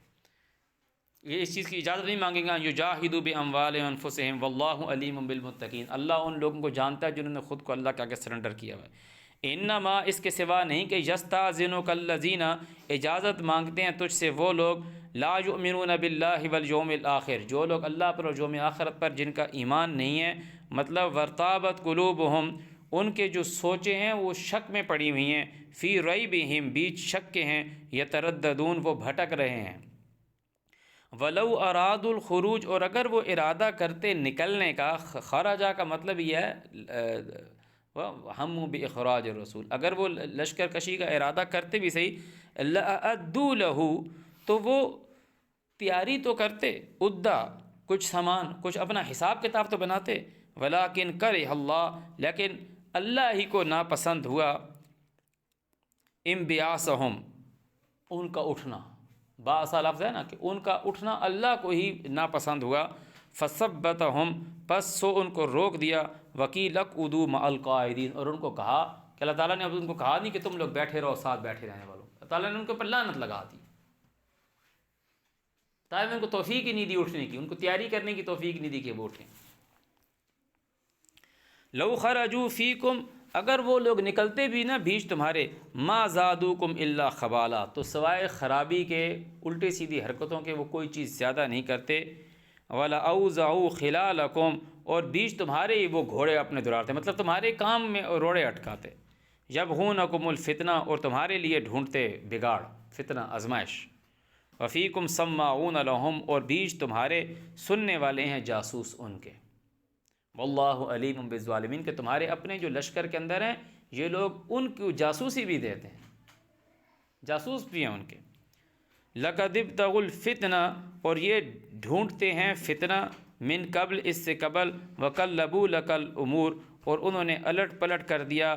یہ اس چیز کی اجازت نہیں مانگیں گے، یجاہدوا باموالہم وانفسہم واللہ علیم بالمتقین، اللہ ان لوگوں کو جانتا ہے جنہوں نے خود کو اللہ کے آگے سرنڈر کیا ہوا ہے، انما، اس کے سوا نہیں کہ یستاذنک الذین، اجازت مانگتے ہیں تجھ سے وہ لوگ، لا یؤمنون باللہ والیوم الاخر، جو لوگ اللہ پر اور یوم آخرت پر جن کا ایمان نہیں ہے، مطلب وارتابت قلوبہم، ان کے جو سوچیں ہیں وہ شک میں پڑی ہوئی ہیں، فی ریبہم، بیچ شک کے ہیں، یترددون، وہ بھٹک رہے ہیں، ولو اراد الخروج، اور اگر وہ ارادہ کرتے نکلنے کا، خرجہ کا مطلب یہ ہے ہم باخراج الرسول، اگر وہ لشکر کشی کا ارادہ کرتے بھی صحیح، لأعدوا لہ، تو وہ تیاری تو کرتے، ادا، کچھ سامان، کچھ اپنا حساب کتاب تو بناتے، ولیکن کرہ اللہ، لیکن اللہ ہی کو ناپسند ہوا، انبعاثہم، ان کا اٹھنا، باعثہ لفظ ہے نا کہ ان کا اٹھنا اللہ کو ہی ناپسند ہوا، فثبتہم، پس سو ان کو روک دیا، وقیل اقعدوا مع القاعدین، اور ان کو کہا کہ اللہ تعالیٰ نے اب ان کو کہا نہیں کہ تم لوگ بیٹھے رہو ساتھ بیٹھے رہنے والوں، اللہ تعالیٰ نے ان کے اوپر لعنت لگا دی، تعالیٰ نے ان کو توفیق ہی نہیں دی اٹھنے کی، ان کو تیاری کرنے کی توفیق نہیں دی کہ وہ اٹھیں۔ لو خرجوا فیکم، اگر وہ لوگ نکلتے بھی نا بیچ تمہارے، ما زادوکم الا خبالا، تو سوائے خرابی کے، الٹی سیدھی حرکتوں کے، وہ کوئی چیز زیادہ نہیں کرتے، ولا اوزعوا خلالکم، اور بیچ تمہارے ہی وہ گھوڑے اپنے دوڑاتے، مطلب تمہارے کام میں روڑے اٹکاتے، یبغونکم الفتنہ، اور تمہارے لیے ڈھونڈتے بگاڑ، فتنہ، آزمائش، وفیکم سماعون لہم، اور بیچ تمہارے سننے والے ہیں جاسوس ان کے، واللہ علیم بالظالمین، کہ تمہارے اپنے جو لشکر کے اندر ہیں یہ لوگ ان کی جاسوسی بھی دیتے ہیں، جاسوس بھی ہیں ان کے، لقد ابتغوا الفتنہ، اور یہ ڈھونڈتے ہیں فتنہ، من قبل، اس سے قبل، وقلبوا لک الامور، اور انہوں نے الٹ پلٹ کر دیا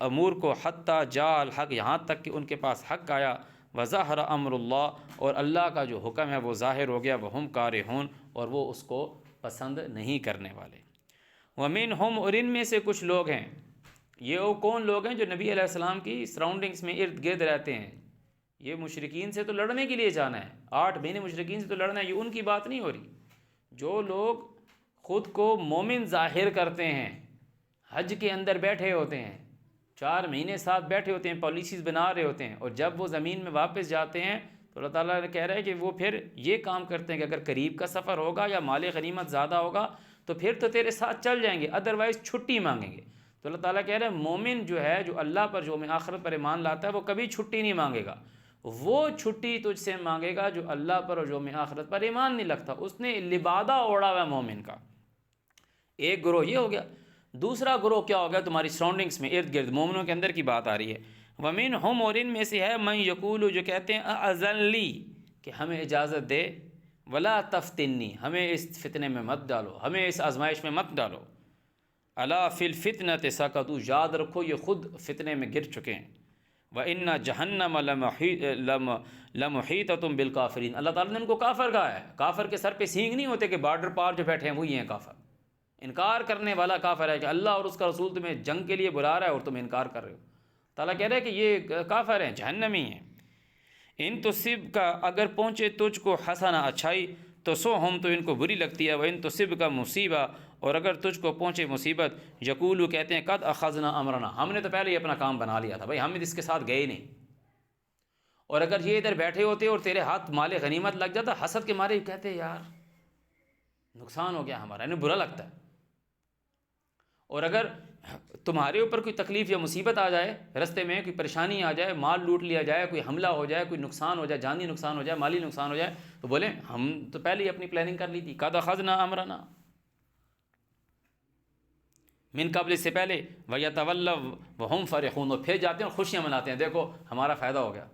امور کو، حتی جاء الحق، یہاں تک کہ ان کے پاس حق آیا، وظہر امر اللہ، اور اللہ کا جو حکم ہے وہ ظاہر ہو گیا، وہم کارہون، اور وہ اس کو پسند نہیں کرنے والے، ومنہم، اور ان میں سے کچھ لوگ ہیں، یہ وہ کون لوگ ہیں جو نبی علیہ السلام کی سراؤنڈنگز میں ارد گرد رہتے ہیں، یہ مشرکین سے تو لڑنے کے لیے جانا ہے، 8 مہینے مشرکین سے تو لڑنا ہے، یہ ان کی بات نہیں ہو رہی، جو لوگ خود کو مومن ظاہر کرتے ہیں، حج کے اندر بیٹھے ہوتے ہیں، 4 مہینے ساتھ بیٹھے ہوتے ہیں، پالیسیز بنا رہے ہوتے ہیں، اور جب وہ زمین میں واپس جاتے ہیں تو اللہ تعالیٰ نے کہہ رہا ہے کہ وہ پھر یہ کام کرتے ہیں کہ اگر قریب کا سفر ہوگا یا مال غنیمت زیادہ ہوگا تو پھر تو تیرے ساتھ چل جائیں گے، ادروائز چھٹی مانگیں گے، تو اللہ تعالیٰ کہہ رہے ہیں مومن جو ہے، جو اللہ پر یوم آخرت پر ایمان لاتا ہے، وہ کبھی چھٹی نہیں مانگے گا، وہ چھٹی تجھ سے مانگے گا جو اللہ پر اور یوم آخرت پر ایمان نہیں رکھتا، اس نے لبادہ اوڑا ہوا ہے مومن کا۔ ایک گروہ یہ ہو گیا، دوسرا گروہ کیا ہو گیا، تمہاری سراؤنڈنگس میں ارد گرد مومنوں کے اندر کی بات آ رہی ہے، ومنہم، اور ان میں سے ہے، من یقول، جو کہتے ہیں، اذن لی، کہ ہمیں اجازت دے، ولا تفتنی، ہمیں اس فتنے میں مت ڈالو، ہمیں اس آزمائش میں مت ڈالو، الا فی الفتنۃ سقطوا، یاد رکھو یہ خود فتنے میں گر چکے ہیں، وَإِنَّ جَهَنَّمَ لَمُحِيطَةٌ بِالْكَافِرِينَ، اللہ تعالیٰ نے ان کو کافر کہا ہے، کافر کے سر پہ سینگ نہیں ہوتے کہ بارڈر پار جو بیٹھے ہیں وہی ہیں کافر، انکار کرنے والا کافر ہے کہ اللہ اور اس کا رسول تمہیں جنگ کے لیے بلا رہا ہے اور تم انکار کر رہے ہو، تعالیٰ کہہ رہے ہیں کہ یہ کافر ہیں، جہنمی ہیں، ان تصب کا، اگر پہنچے تجھ کو، حسنہ، اچھائی، تو سو ہم تو ان کو بری لگتی ہے، وہ ان تو صب کا مصیبہ، اور اگر تجھ کو پہنچے مصیبت، یقولو کہتے ہیں قد اخذنا امرنا، ہم نے تو پہلے ہی اپنا کام بنا لیا تھا بھائی، ہم اس کے ساتھ گئے نہیں۔ اور اگر یہ ادھر بیٹھے ہوتے اور تیرے ہاتھ مال غنیمت لگ جاتا، حسد کے مارے کہتے یار نقصان ہو گیا ہمارا، انہیں برا لگتا ہے۔ اور اگر تمہارے اوپر کوئی تکلیف یا مصیبت آ جائے، رستے میں کوئی پریشانی آ جائے، مال لوٹ لیا جائے، کوئی حملہ ہو جائے، کوئی نقصان ہو جائے، جانی نقصان ہو جائے، مالی نقصان ہو جائے، تو بولیں ہم تو پہلے ہی اپنی پلاننگ کر لی تھی، قد اخذنا امرنا من قبل، سے پہلے، وَيَتَوَلَّوْا وَهُمْ فَرِحُونَ، اور پھر جاتے ہیں اور خوشیاں مناتے ہیں، دیکھو ہمارا فائدہ ہو گیا۔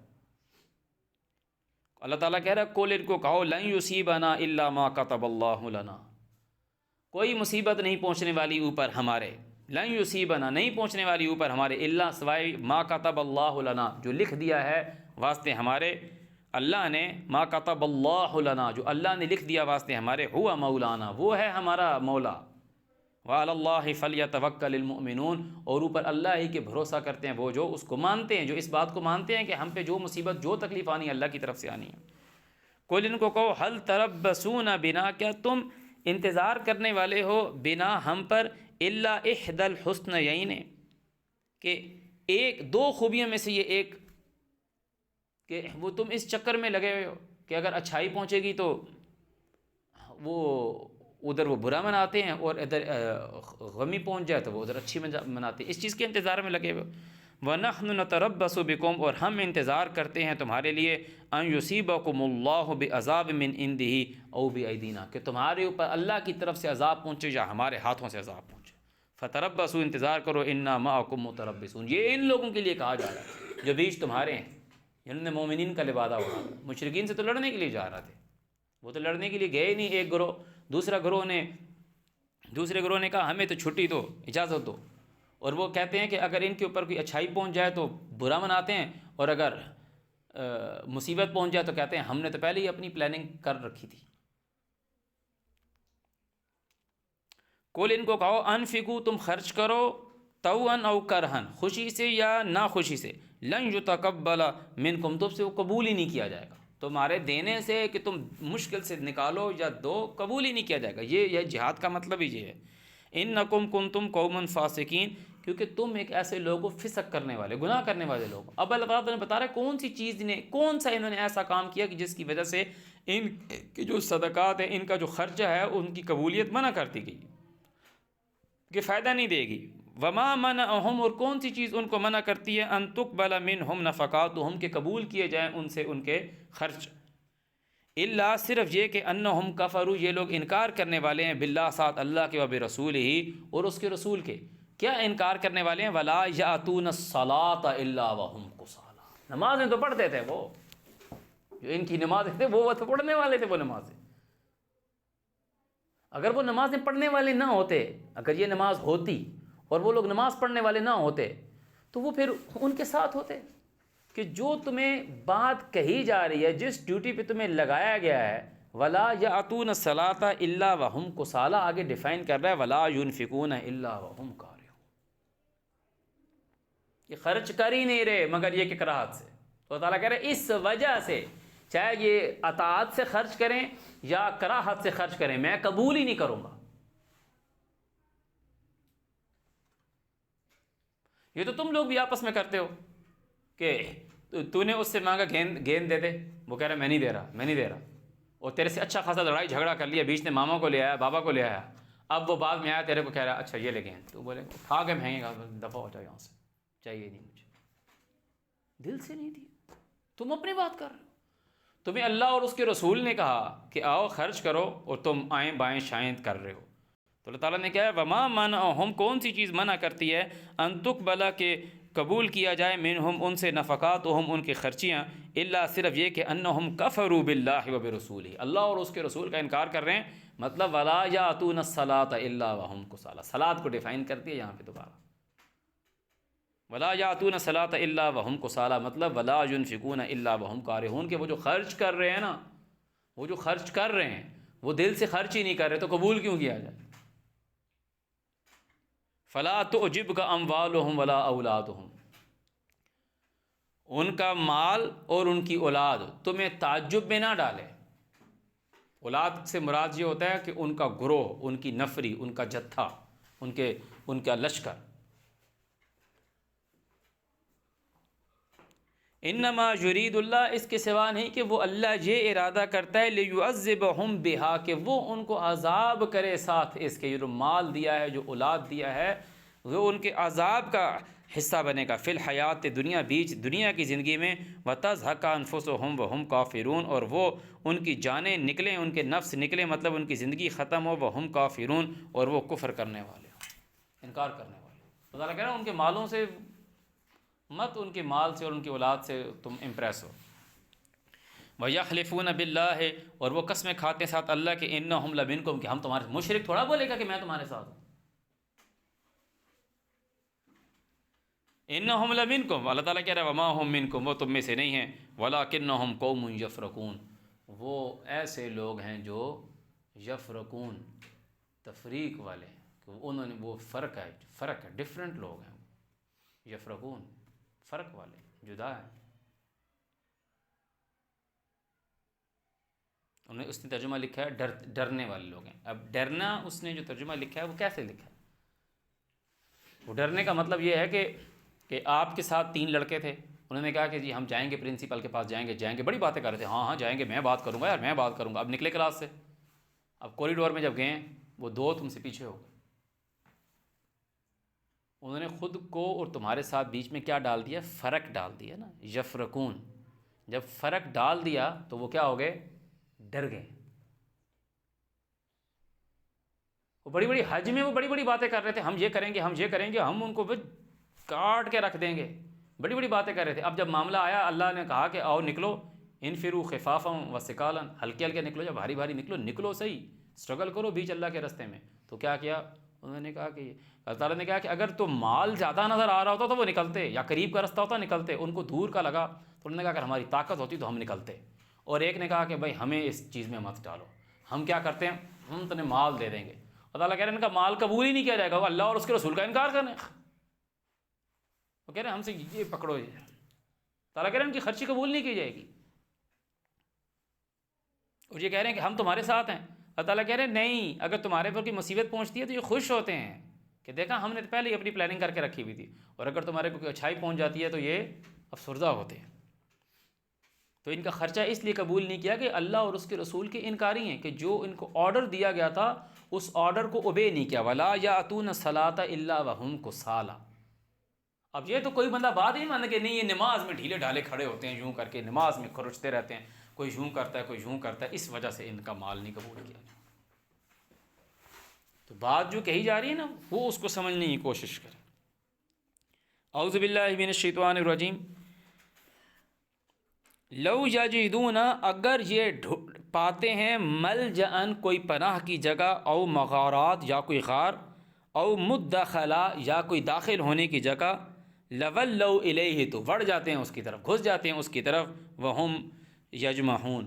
اللہ تعالیٰ کہہ رہا ہے قُلْ ان کو کہو لَن يُصِيبَنَا إِلَّا مَا كَتَبَ اللَّهُ لَنَا، کوئی مصیبت نہیں پہنچنے والی اوپر ہمارے، لن یصیبنا، نہیں پہنچنے والی اوپر ہمارے، الا سوائے ما کتب اللہ لنا، جو لکھ دیا ہے واسطے ہمارے اللہ نے، ما کتب اللہ لنا، جو اللہ نے لکھ دیا واسطے ہمارے، ہوا مولانا، وہ ہے ہمارا مولا، وعلی اللہ فلیتوکل المؤمنون، اور اوپر اللہ ہی کے بھروسہ کرتے ہیں وہ جو اس کو مانتے ہیں، جو اس بات کو مانتے ہیں کہ ہم پہ جو مصیبت جو تکلیف آنی ہے اللہ کی طرف سے آنی ہے۔ قل ان کو کہو هل تربصون بنا، کیا تم انتظار کرنے والے ہو بنا ہم پر، الا احدى الحسنیین، کہ ایک دو خوبیوں میں سے یہ ایک، کہ وہ تم اس چکر میں لگے ہوئے ہو کہ اگر اچھائی پہنچے گی تو وہ ادھر وہ برا مناتے ہیں، اور ادھر غمی پہنچ جائے تو وہ ادھر اچھی مناتے ہیں، اس چیز کے انتظار میں لگے ہوئے۔ وَنَحْنُ نَتَرَبَّصُ بِكُمْ، اور ہم انتظار کرتے ہیں تمہارے لیے، أَن يُصِيبَكُمُ اللَّهُ بِعَذَابٍ مِّنْ عِنْدِهِ أَوْ بِأَيْدِينَا، کہ تمہارے اوپر اللہ کی طرف سے عذاب پہنچے یا ہمارے ہاتھوں سے عذاب پہنچے۔ فَتَرَبَّصُوا، انتظار کرو، إِنَّا مَعَكُمْ مُتَرَبِّصُونَ، یہ ان لوگوں کے لیے کہا جا رہا ہے جو بیچ تمہارے ہیں، جنہوں نے مومنین کا لبادہ اڑا، مشرکین سے تو لڑنے کے لیے جا رہے تھے، وہ تو لڑنے کے لیے گئے ہی نہیں ایک گروہ، دوسرے گروہ نے کہا ہمیں تو چھٹی دو، اجازت دو، اور وہ کہتے ہیں کہ اگر ان کے اوپر کوئی اچھائی پہنچ جائے تو برا مناتے ہیں، اور اگر مصیبت پہنچ جائے تو کہتے ہیں ہم نے تو پہلے ہی اپنی پلاننگ کر رکھی تھی۔ قل ان کو کہو انفقوا، تم خرچ کرو، طوعا او کرہن، خوشی سے یا ناخوشی سے، لن یتقبل منکم، تم سے وہ قبول ہی نہیں کیا جائے گا، تمہارے دینے سے کہ تم مشکل سے نکالو یا دو، قبول ہی نہیں کیا جائے گا، یہ جہاد کا مطلب ہی یہ ہے۔ انکم کنتم قوما فاسقین، کیونکہ تم ایک ایسے لوگوں، فسق کرنے والے، گناہ کرنے والے لوگ۔ اب اللہ تعالیٰ نے بتا رہا ہے کون سی چیز نے، کون سا انہوں نے ایسا کام کیا کہ جس کی وجہ سے ان کے جو صدقات ہیں، ان کا جو خرچہ ہے، ان کی قبولیت منع کر دی گئی کہ فائدہ نہیں دے گی۔ وما منعہم، اور کون سی چیز ان کو منع کرتی ہے، ان تقبل منہم نفقاتہم، کہ قبول کیے جائیں ان سے ان کے خرچ، الا، صرف یہ کہ انہم کفروا، یہ لوگ انکار کرنے والے ہیں، باللہ، ساتھ اللہ کے، وبرسولہ، اور اس کے رسول کے۔ کیا انکار کرنے والے ہیں؟ ولا یاتون الصلاۃ الا وهم کسالى، نمازیں تو پڑھتے تھے وہ، جو ان کی نمازیں تھے وہ تو پڑھنے والے تھے وہ نمازیں۔ اگر وہ نمازیں پڑھنے والے نہ ہوتے، اگر یہ نماز ہوتی اور وہ لوگ نماز پڑھنے والے نہ ہوتے، تو وہ پھر ان کے ساتھ ہوتے کہ جو تمہیں بات کہی جا رہی ہے، جس ڈیوٹی پہ تمہیں لگایا گیا ہے، ولا یاتون الصلاۃ الا وهم کسالى، آگے ڈیفائن کر رہا ہے ولا ينفقون الا وهم کارہون، یہ خرچ کر ہی نہیں رہے مگر یہ کہ کراہت سے۔ تو تعالیٰ کہہ رہے اس وجہ سے، چاہے یہ اطاعت سے خرچ کریں یا کراہت سے خرچ کریں، میں قبول ہی نہیں کروں گا۔ یہ تو تم لوگ بھی آپس میں کرتے ہو کہ تو نے اس سے مانگا گیند دے دے، وہ کہہ رہا میں نہیں دے رہا، میں نہیں دے رہا، اور تیرے سے اچھا خاصا لڑائی جھگڑا کر لیا، بیچ نے ماما کو لے آیا، بابا کو لے آیا، اب وہ بعد میں آیا تیرے کو کہہ رہا اچھا یہ لے گیند، تو بولے کھا کے مہنگے گا، دفعہ ہو جاؤ یہاں سے، چاہیے نہیں مجھے، دل سے نہیں دیا، تم اپنی بات کر رہے ہو۔ تمہیں اللہ اور اس کے رسول نے کہا کہ آؤ خرچ کرو، اور تم آئیں بائیں شائیں کر رہے ہو۔ تو اللہ تعالیٰ نے کہا وما منعہم، کون سی چیز منع کرتی ہے، ان تقبل، کہ قبول کیا جائے، منہم، ان سے، نفقاتہم، ان کی خرچیاں، الا، صرف یہ کہ انہم کفروا باللہ وبرسولہ، اللہ اور اس کے رسول کا انکار کر رہے ہیں، مطلب ولا یاتون الصلاۃ الا وهم کسالى، صلاۃ کو ڈیفائن کرتی ہے یہاں پہ دوبارہ، ولا یاتون الصلاۃ الا وهم کسالى، مطلب ولا ينفقون الا وهم کارہون، کہ وہ جو خرچ کر رہے ہیں نا، وہ جو خرچ کر رہے ہیں وہ دل سے خرچ ہی نہیں کر رہے، تو قبول کیوں کیا جائے؟ فلا تعجبک اموالہم ولا اولادہم، ان کا مال اور ان کی اولاد تمہیں تعجب میں نہ ڈالے، اولاد سے مراد یہ ہوتا ہے کہ ان کا گروہ، ان کی نفری، ان کا جتھا، ان کا لشکر۔ انما یرید اللہ، اس کے سوا نہیں کہ وہ اللہ یہ ارادہ کرتا ہے لیعذبہم بہا، کہ وہ ان کو عذاب کرے ساتھ اس کے، یہ جو مال دیا ہے، جو اولاد دیا ہے، وہ ان کے عذاب کا حصہ بنے گا، فی الحیات دنیا، بیچ دنیا کی زندگی میں، وتزہق انفسہم وہم کافرون، اور وہ ان کی جانیں نکلیں، ان کے نفس نکلیں، مطلب ان کی زندگی ختم ہو، وہم کافرون، اور وہ کفر کرنے والے ہوں، انکار کرنے والے ہوں۔ اللہ تعالیٰ کہہ رہا ہے ان کے مالوں سے مت، ان کے مال سے اور ان کی اولاد سے تم امپریس ہو۔ وَيَحْلِفُونَ بِاللَّهِ، اور وہ قسمیں کھاتے ہیں ساتھ اللہ کے، اِنَّهُمْ لَمِنْكُمْ، کہ ہم تمہارے، مشرک تھوڑا بولے گا کہ میں تمہارے ساتھ ہوں، اِنَّهُمْ لَمِنْكُمْ، اللہ تعالیٰ کہہ رہا ہے وَمَا هُمْ مِنْكُمْ، وہ تم میں سے نہیں ہیں، وَلَكِنَّهُمْ قَوْمٌ يَفْرَقُونَ، وہ ایسے لوگ ہیں جو یفرقون، تفریق والے ہیں، کہ انہوں نے وہ فرق ہے، ڈفرینٹ لوگ ہیں، یفرقون، فرق والے، جدا ہیں۔ اس نے ترجمہ لکھا ہے ڈرنے والے لوگ ہیں۔ اب ڈرنا، اس نے جو ترجمہ لکھا ہے وہ کیسے لکھا ہے؟ وہ ڈرنے کا مطلب یہ ہے کہ آپ کے ساتھ 3 لڑکے تھے، انہوں نے کہا کہ جی ہم جائیں گے پرنسپل کے پاس، جائیں گے، بڑی باتیں کر رہے تھے، ہاں جائیں گے، میں بات کروں گا یار، میں بات کروں گا۔ اب نکلے کلاس سے، اب کوریڈور میں جب گئے، وہ 2 تم سے پیچھے ہو گئے، انہوں نے خود کو اور تمہارے ساتھ بیچ میں کیا ڈال دیا؟ فرق ڈال دیا نا، یفرقون۔ جب فرق ڈال دیا تو وہ کیا ہو گئے؟ ڈر گئے۔ وہ بڑی بڑی حج میں وہ بڑی بڑی باتیں کر رہے تھے، ہم یہ کریں گے، ہم یہ کریں گے، ہم ان کو کاٹ کے رکھ دیں گے، بڑی بڑی باتیں کر رہے تھے۔ اب جب معاملہ آیا، اللہ نے کہا کہ آؤ نکلو، انفروا خفافا وثقالا، ہلکے ہلکے نکلو، یا بھاری بھاری نکلو صحیح، اسٹرگل کرو بیچ اللہ کے راستے میں۔ تو کیا کیا انہوں نے؟ کہا کہ اللہ تعالیٰ نے کہا کہ اگر تو مال زیادہ نظر آ رہا ہوتا تو وہ نکلتے، یا قریب کا راستہ ہوتا نکلتے، ان کو دور کا لگا تو انہوں نے کہا اگر ہماری طاقت ہوتی تو ہم نکلتے۔ اور ایک نے کہا کہ بھائی ہمیں اس چیز میں مت ڈالو، ہم کیا کرتے ہیں، ہم تمہیں مال دے دیں گے۔ اللہ تعالیٰ کہہ رہے ہیں ان کا مال قبول ہی نہیں کیا جائے گا، وہ اللہ اور اس کے رسول کا انکار کریں، وہ کہہ رہے ہیں ہم سے یہ پکڑو، یہ تعالیٰ کہہ رہے ہیں ان کی خرچی قبول نہیں کی جائے گی، اور یہ کہہ رہے ہیں کہ ہم تمہارے ساتھ ہیں۔ اللہ تعالیٰ کہہ رہے ہیں نہیں، اگر تمہارے پر کوئی مصیبت پہنچتی ہے تو یہ خوش ہوتے ہیں کہ دیکھا ہم نے پہلے ہی اپنی پلاننگ کر کے رکھی ہوئی تھی، اور اگر تمہارے کو کوئی اچھائی پہنچ جاتی ہے تو یہ افسردہ ہوتے ہیں۔ تو ان کا خرچہ اس لیے قبول نہیں کیا کہ اللہ اور اس کے رسول کے انکاری ہیں، کہ جو ان کو آرڈر دیا گیا تھا اس آرڈر کو اوبے نہیں کیا۔ وَلَا يَأْتُونَ الصَّلَاةَ إِلَّا وَهُمْ كُسَالَىٰ۔ اب یہ تو کوئی بندہ بات نہیں مانتا کہ نہیں یہ نماز میں ڈھیلے ڈھالے کھڑے ہوتے ہیں، یوں کر کے نماز میں کھرچتے رہتے ہیں، کوئی یوں کرتا ہے، کوئی یوں کرتا ہے، اس وجہ سے ان کا مال نہیں قبول کیا۔ تو بات جو کہی جا رہی ہے نا، وہ اس کو سمجھنے کی کوشش کریں۔ اعوذ باللہ من الشیطان الرجیم۔ لو یجدون، اگر یہ پاتے ہیں، ملجأن، کوئی پناہ کی جگہ، او مغارات، یا کوئی غار، او مدخلا، یا کوئی داخل ہونے کی جگہ، لولوا الیہ، تو بڑھ جاتے ہیں اس کی طرف، گھس جاتے ہیں اس کی طرف، وہم یجمحون،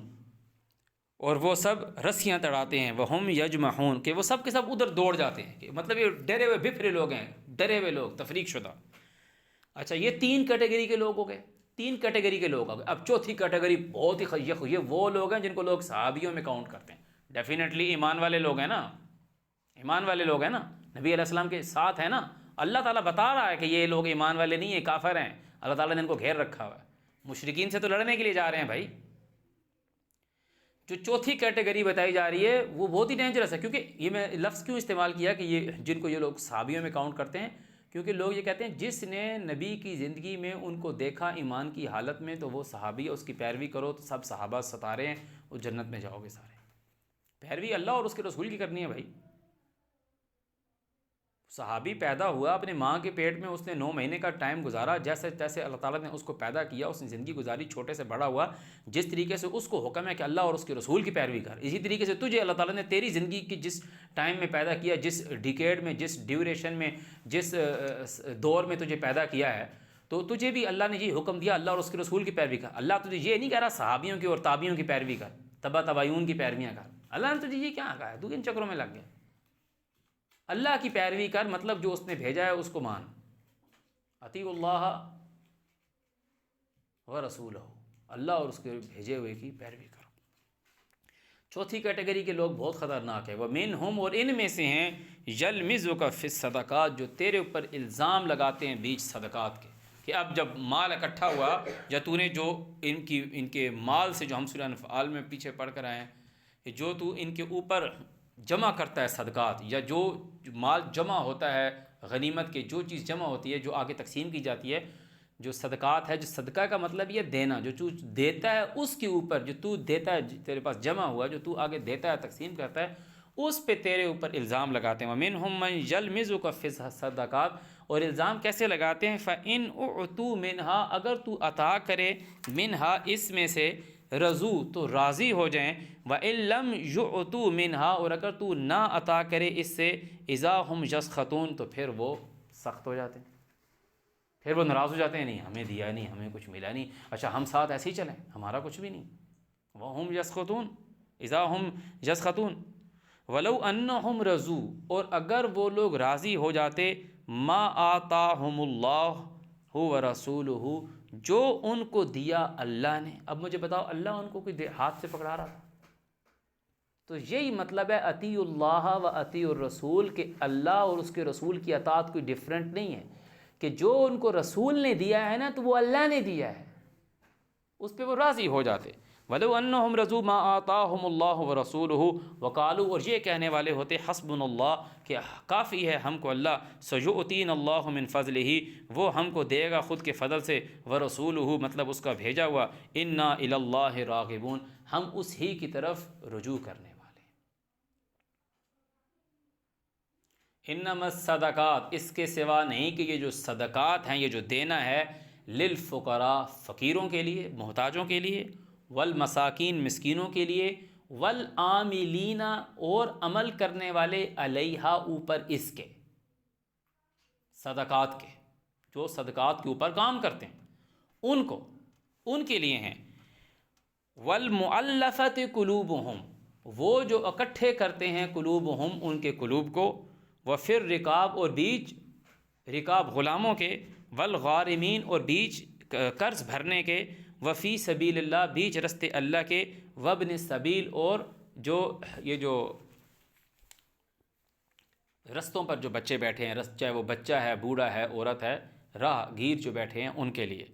اور وہ سب رسیاں تڑاتے ہیں، وہم یجمحون، کہ وہ سب کے سب ادھر دوڑ جاتے ہیں، کہ مطلب یہ ڈرے ہوئے بپھرے لوگ ہیں، ڈرے ہوئے لوگ، تفریق شدہ۔ اچھا، یہ 3 کیٹیگری کے لوگ ہو گئے، 3 کیٹیگری کے لوگ ہو گئے۔ اب چوتھی کیٹیگری بہت ہی یہ وہ لوگ ہیں جن کو لوگ صحابیوں میں کاؤنٹ کرتے ہیں، ڈیفینیٹلی ایمان والے لوگ ہیں نا، ایمان والے لوگ ہیں نا، نبی علیہ السلام کے ساتھ ہیں نا۔ اللہ تعالیٰ بتا رہا ہے کہ یہ لوگ ایمان والے نہیں ہیں، کافر ہیں، اللہ تعالیٰ نے ان کو گھیر رکھا ہوا ہے، مشرکین سے تو لڑنے کے لیے جا رہے ہیں بھائی۔ جو چوتھی کیٹیگری بتائی جا رہی ہے وہ بہت ہی ڈینجرس ہے، کیونکہ یہ میں لفظ کیوں استعمال کیا کہ یہ جن کو یہ لوگ صحابیوں میں کاؤنٹ کرتے ہیں، کیونکہ لوگ یہ کہتے ہیں جس نے نبی کی زندگی میں ان کو دیکھا ایمان کی حالت میں تو وہ صحابی ہے، اس کی پیروی کرو تو سب صحابہ ستارے ہیں، وہ جنت میں جاؤ گے سارے۔ پیروی اللہ اور اس کے رسول کی کرنی ہے بھائی۔ صحابی پیدا ہوا اپنے ماں کے پیٹ میں، اس نے 9 مہینے کا ٹائم گزارا، جیسے تیسے اللہ تعالیٰ نے اس کو پیدا کیا، اس نے زندگی گزاری، چھوٹے سے بڑا ہوا، جس طریقے سے اس کو حکم ہے کہ اللہ اور اس کے رسول کی پیروی کر، اسی طریقے سے تجھے اللہ تعالیٰ نے تیری زندگی کی جس ٹائم میں پیدا کیا، جس ڈیکیڈ میں، جس ڈیوریشن میں، جس دور میں تجھے پیدا کیا ہے، تو تجھے بھی اللہ نے یہ حکم دیا اللہ اور اس کے رسول کی پیروی کر۔ اللہ تجھے یہ نہیں کہہ رہا صحابیوں کی اور تابعیوں کی پیروی کر، تبا تباین کی پیرویاں کر، اللہ نے تجھے یہ کیا کہا ہے؟ تو ان چکروں میں لگ گیا۔ اللہ کی پیروی کر، مطلب جو اس نے بھیجا ہے اس کو مان، اطیعوا اللہ و رسولہ، اللہ اور اس کے بھیجے ہوئے کی پیروی کرو۔ چوتھی کیٹیگری کے لوگ بہت خطرناک ہیں، وَمِنْهُمْ، اور ان میں سے ہیں، يَلْمِزُكَ فِي الصَّدَقَاتِ، جو تیرے اوپر الزام لگاتے ہیں بیچ صدقات کے، کہ اب جب مال اکٹھا ہوا، یا تو نے جو ان کے مال سے، جو ہم سورہ انفال میں پیچھے پڑھ کر آئے ہیں، کہ جو تو ان کے اوپر جمع کرتا ہے صدقات، یا جو مال جمع ہوتا ہے غنیمت کے، جو چیز جمع ہوتی ہے جو آگے تقسیم کی جاتی ہے، جو صدقات ہے، جو صدقہ کا مطلب یہ دینا، جو تو دیتا ہے اس کے اوپر، جو تو دیتا ہے تیرے پاس جمع ہوا، جو تو آگے دیتا ہے تقسیم کرتا ہے، اس پہ تیرے اوپر الزام لگاتے ہیں۔ وَمِنْهُمْ مَنْ يَلْمِزُكَ فِي الصَّدَقَاتِ، اور الزام کیسے لگاتے ہیں؟ فَإِنْ أُعْطُوا مِنْهَا، اگر تو عطا کرے منہا اس میں سے، رضو تو راضی ہو جائیں، وَإِن لَّمْ يُعْطُوا مِنْهَا، اور اگر تو نہ عطا کرے اس سے، اذا هم يسخطون، تو پھر وہ سخت ہو جاتے ہیں، پھر وہ ناراض ہو جاتے ہیں، نہیں ہمیں دیا نہیں، ہمیں کچھ ملا نہیں، اچھا ہم ساتھ ایسے ہی چلیں، ہمارا کچھ بھی نہیں۔ وَهُمْ يَسْخَطُونَ اذا هُمْ يَسْخَطُونَ وَلَوْ أَنَّهُمْ رَضُوا، اور اگر وہ لوگ راضی ہو جاتے، مَا آتَاهُمُ اللَّهُ وَرَسُولُهُ، جو ان کو دیا اللہ نے۔ اب مجھے بتاؤ، اللہ ان کو کوئی ہاتھ سے پکڑا رہا تھا؟ تو یہی مطلب ہے اطیعوا اللہ و اطیعوا الرسول، کہ اللہ اور اس کے رسول کی اطاعت کوئی ڈیفرنٹ نہیں ہے، کہ جو ان کو رسول نے دیا ہے نا، تو وہ اللہ نے دیا ہے، اس پہ وہ راضی ہو جاتے۔ وَلَوْ أَنَّهُمْ رَضُوا مَا آتَاهُمُ اللَّهُ وَرَسُولُهُ وَقَالُوا، اور یہ کہنے والے ہوتے، حسبنا اللہ، کہ کافی ہے ہم کو اللہ، سَيُؤْتِينَ اللَّهُ مِنْ فَضْلِهِ، وہ ہم کو دے گا خود کے فضل سے، وَرَسُولُهُ مطلب اس کا بھیجا ہوا، إِنَّا إِلَى اللَّهِ رَاغِبُونَ، ہم اس ہی کی طرف رجوع کرنے والے ہیں۔ انما الصدقات، اس کے سوا نہیں کہ یہ جو صدقات ہیں، یہ جو دینا ہے، للفقراء، فقیروں کے لیے، محتاجوں کے لیے، والمساکین، مسکینوں کے لیے، والعاملین، اور عمل کرنے والے، علیہا، اوپر اس کے، صدقات کے، جو صدقات کے اوپر کام کرتے ہیں ان کے لیے ہیں۔ والمؤلفۃ قلوبہم، وہ جو اکٹھے کرتے ہیں، قلوبہم، ان کے قلوب کو، وفی الرقاب، اور بیچ رقاب غلاموں کے، والغارمین، اور بیچ قرض بھرنے کے، وفی سبیل اللہ، بیچ رستے اللہ کے، وابن السبیل، اور جو یہ جو رستوں پر جو بچے بیٹھے ہیں، چاہے وہ بچہ ہے، بوڑھا ہے، عورت ہے، راہ گیر جو بیٹھے ہیں، ان کے لیے،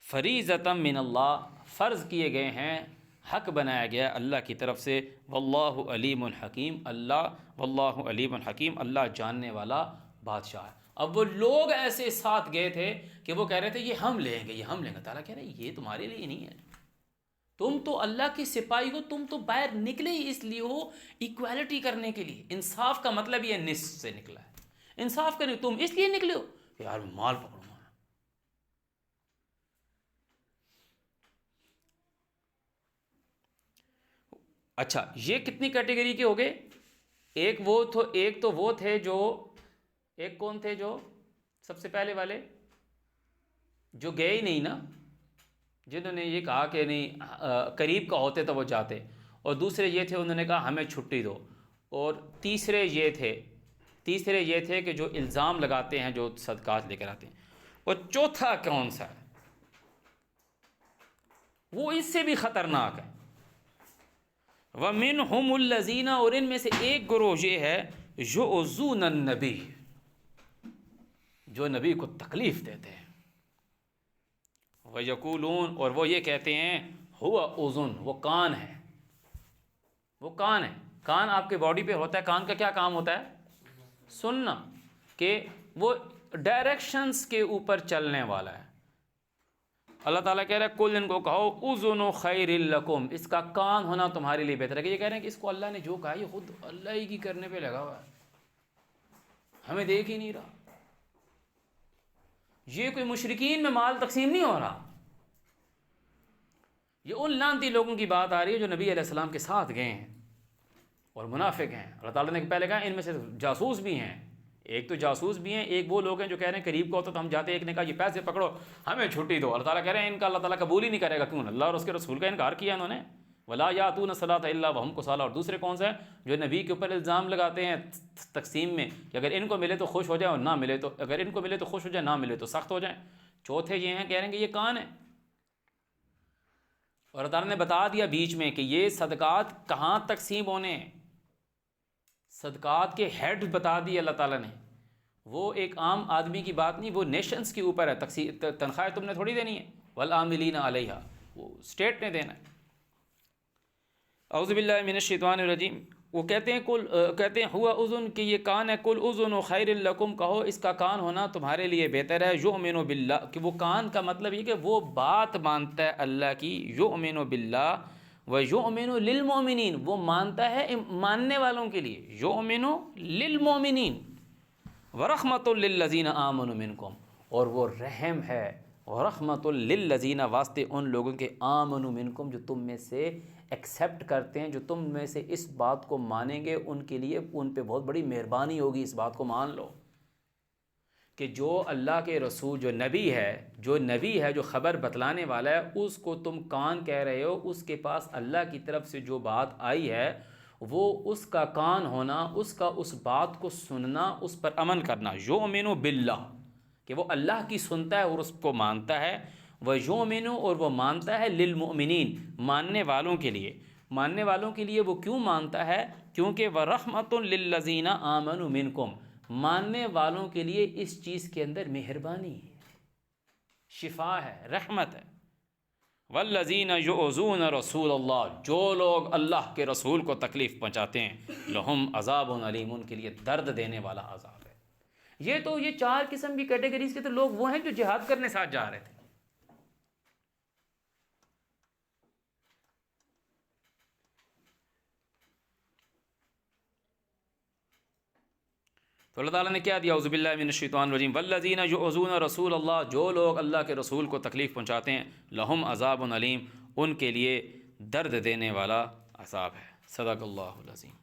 فریضۃ من اللہ، فرض کیے گئے ہیں، حق بنایا گیا اللہ کی طرف سے، واللہ علیم حکیم، واللہ علیم حکیم، اللہ جاننے والا بادشاہ ہے۔ اب وہ لوگ ایسے ساتھ گئے تھے کہ وہ کہہ رہے تھے یہ ہم لیں گے، یہ ہم لیں گے، تعالیٰ کہہ رہے ہیں یہ تمہارے لیے نہیں ہے، تم تو اللہ کی سپاہی ہو، تم تو باہر نکلے ہی اس لیے ہو، ایکویلٹی کرنے کے لیے۔ انصاف کا مطلب یہ نصف سے نکلا ہے، انصاف کرنے، تم اس لیے نکلے ہو کہ یار مال پکڑوں۔ اچھا، یہ کتنی کیٹیگری کے ہو گئے؟ ایک تو وہ تھے جو، ایک کون تھے جو سب سے پہلے والے، جو گئے ہی نہیں نا، جنہوں نے یہ کہا کہ نہیں قریب کا ہوتے تو وہ جاتے، اور دوسرے یہ تھے انہوں نے کہا ہمیں چھٹی دو، اور تیسرے یہ تھے کہ جو الزام لگاتے ہیں، جو صدقات لے کر آتے ہیں، اور چوتھا کون سا ہے؟ وہ اس سے بھی خطرناک ہے۔ وَمِنْهُمُ الَّذِينَ، اور ان میں سے ایک گروہ یہ ہے، يُؤْذُونَ النَّبِيَّ، جو نبی کو تکلیف دیتے ہیں، وَيَقُولُونَ، اور وہ یہ کہتے ہیں، هُوَ أُذُنٌ، وہ کان ہے، وہ کان ہے۔ کان آپ کے باڈی پہ ہوتا ہے، کان کا کیا کام ہوتا ہے؟ سننا، کہ وہ ڈائریکشنز کے اوپر چلنے والا ہے۔ اللہ تعالیٰ کہہ رہا ہے کل ان کو کہو اذن خیر لکم، اس کا کان ہونا تمہارے لیے بہتر ہے، کہ یہ کہہ رہے ہیں کہ اس کو اللہ نے جو کہا یہ خود اللہ ہی کی کرنے پہ لگا ہوا ہے، ہمیں دیکھ ہی نہیں رہا۔ یہ کوئی مشرکین میں مال تقسیم نہیں ہو رہا، یہ ان لعنتی لوگوں کی بات آ رہی ہے جو نبی علیہ السلام کے ساتھ گئے ہیں اور منافق ہیں۔ اللہ تعالیٰ نے پہلے کہا ان میں سے جاسوس بھی ہیں، ایک تو جاسوس بھی ہیں، ایک وہ لوگ ہیں جو کہہ رہے ہیں قریب کا ہوتا تو ہم جاتے، ایک نے کہا یہ پیسے پکڑو ہمیں چھٹی دو۔ اللہ تعالیٰ کہہ رہے ہیں ان کا اللہ تعالیٰ قبول ہی نہیں کرے گا، کیوں؟ اللہ اور اس کے رسول کا انکار کیا انہوں نے، ولا یاتون الصلاۃ الا وهم کسالى۔ اور دوسرے کون سے ہیں؟ جو نبی کے اوپر الزام لگاتے ہیں تقسیم میں کہ اگر ان کو ملے تو خوش ہو جائیں اور نہ ملے تو، اگر ان کو ملے تو خوش ہو جائیں، نہ ملے تو سخت ہو جائیں۔ چوتھے یہ ہیں، کہہ رہے ہیں کہ یہ کان ہے۔ اور اللہ تعالیٰ نے بتا دیا بیچ میں کہ یہ صدقات کہاں تقسیم ہونے ہیں، صدقات کے ہیڈ بتا دیے اللہ تعالیٰ نے. وہ ایک عام آدمی کی بات نہیں، وہ نیشنز کے اوپر ہے. تنخواہ تم نے تھوڑی دینی ہے. والعاملین علیہا، وہ اسٹیٹ نے دینا ہے. اعوذ باللہ من الشیطان الرجیم. وہ کہتے ہیں ہوا اذن، کہ یہ کان ہے. کل اذن خیر لکم، کہو اس کا کان ہونا تمہارے لیے بہتر ہے. یؤمن باللہ، کہ وہ کان کا مطلب یہ کہ وہ بات مانتا ہے اللہ کی. یؤمن باللہ ویؤمن للمؤمنین، وہ مانتا ہے ماننے والوں کے لیے. یؤمن للمؤمنین ورحمۃ للذین آمنوا منکم، اور وہ رحم ہے ورحمۃ للذین، واسطے ان لوگوں کے آمنوا منکم جو تم میں سے ایکسیپٹ کرتے ہیں، جو تم میں سے اس بات کو مانیں گے، ان کے لیے ان پہ بہت بڑی مہربانی ہوگی. اس بات کو مان لو کہ جو اللہ کے رسول، جو نبی ہے جو خبر بتلانے والا ہے، اس کو تم کان کہہ رہے ہو. اس کے پاس اللہ کی طرف سے جو بات آئی ہے، وہ اس کا کان ہونا، اس کا اس بات کو سننا، اس پر عمل کرنا. یؤمن باللہ، کہ وہ اللہ کی سنتا ہے اور اس کو مانتا ہے. ویؤمن، اور وہ مانتا ہے للمؤمنین، ماننے والوں کے لیے. ماننے والوں کے لیے وہ کیوں مانتا ہے؟ کیونکہ ورحمۃ للذین آمنوا منکم، ماننے والوں کے لیے اس چیز کے اندر مہربانی ہے، شفا ہے، رحمت ہے. والذین یؤذون رسول اللہ، جو لوگ اللہ کے رسول کو تکلیف پہنچاتے ہیں، لہم عذاب علیم، ان کے لیے درد دینے والا عذاب ہے. یہ چار قسم کی کیٹیگریز کے تو لوگ وہ ہیں جو جہاد کرنے ساتھ جا رہے تھے. تو اللہ تعالیٰ نے کیا دیا؟ اعوذ باللہ من الشیطان الرجیم. والذین یؤذون رسول اللہ، جو لوگ اللہ کے رسول کو تکلیف پہنچاتے ہیں، لہم عذاب علیم، ان کے لیے درد دینے والا عذاب ہے. صدق اللہ العظیم.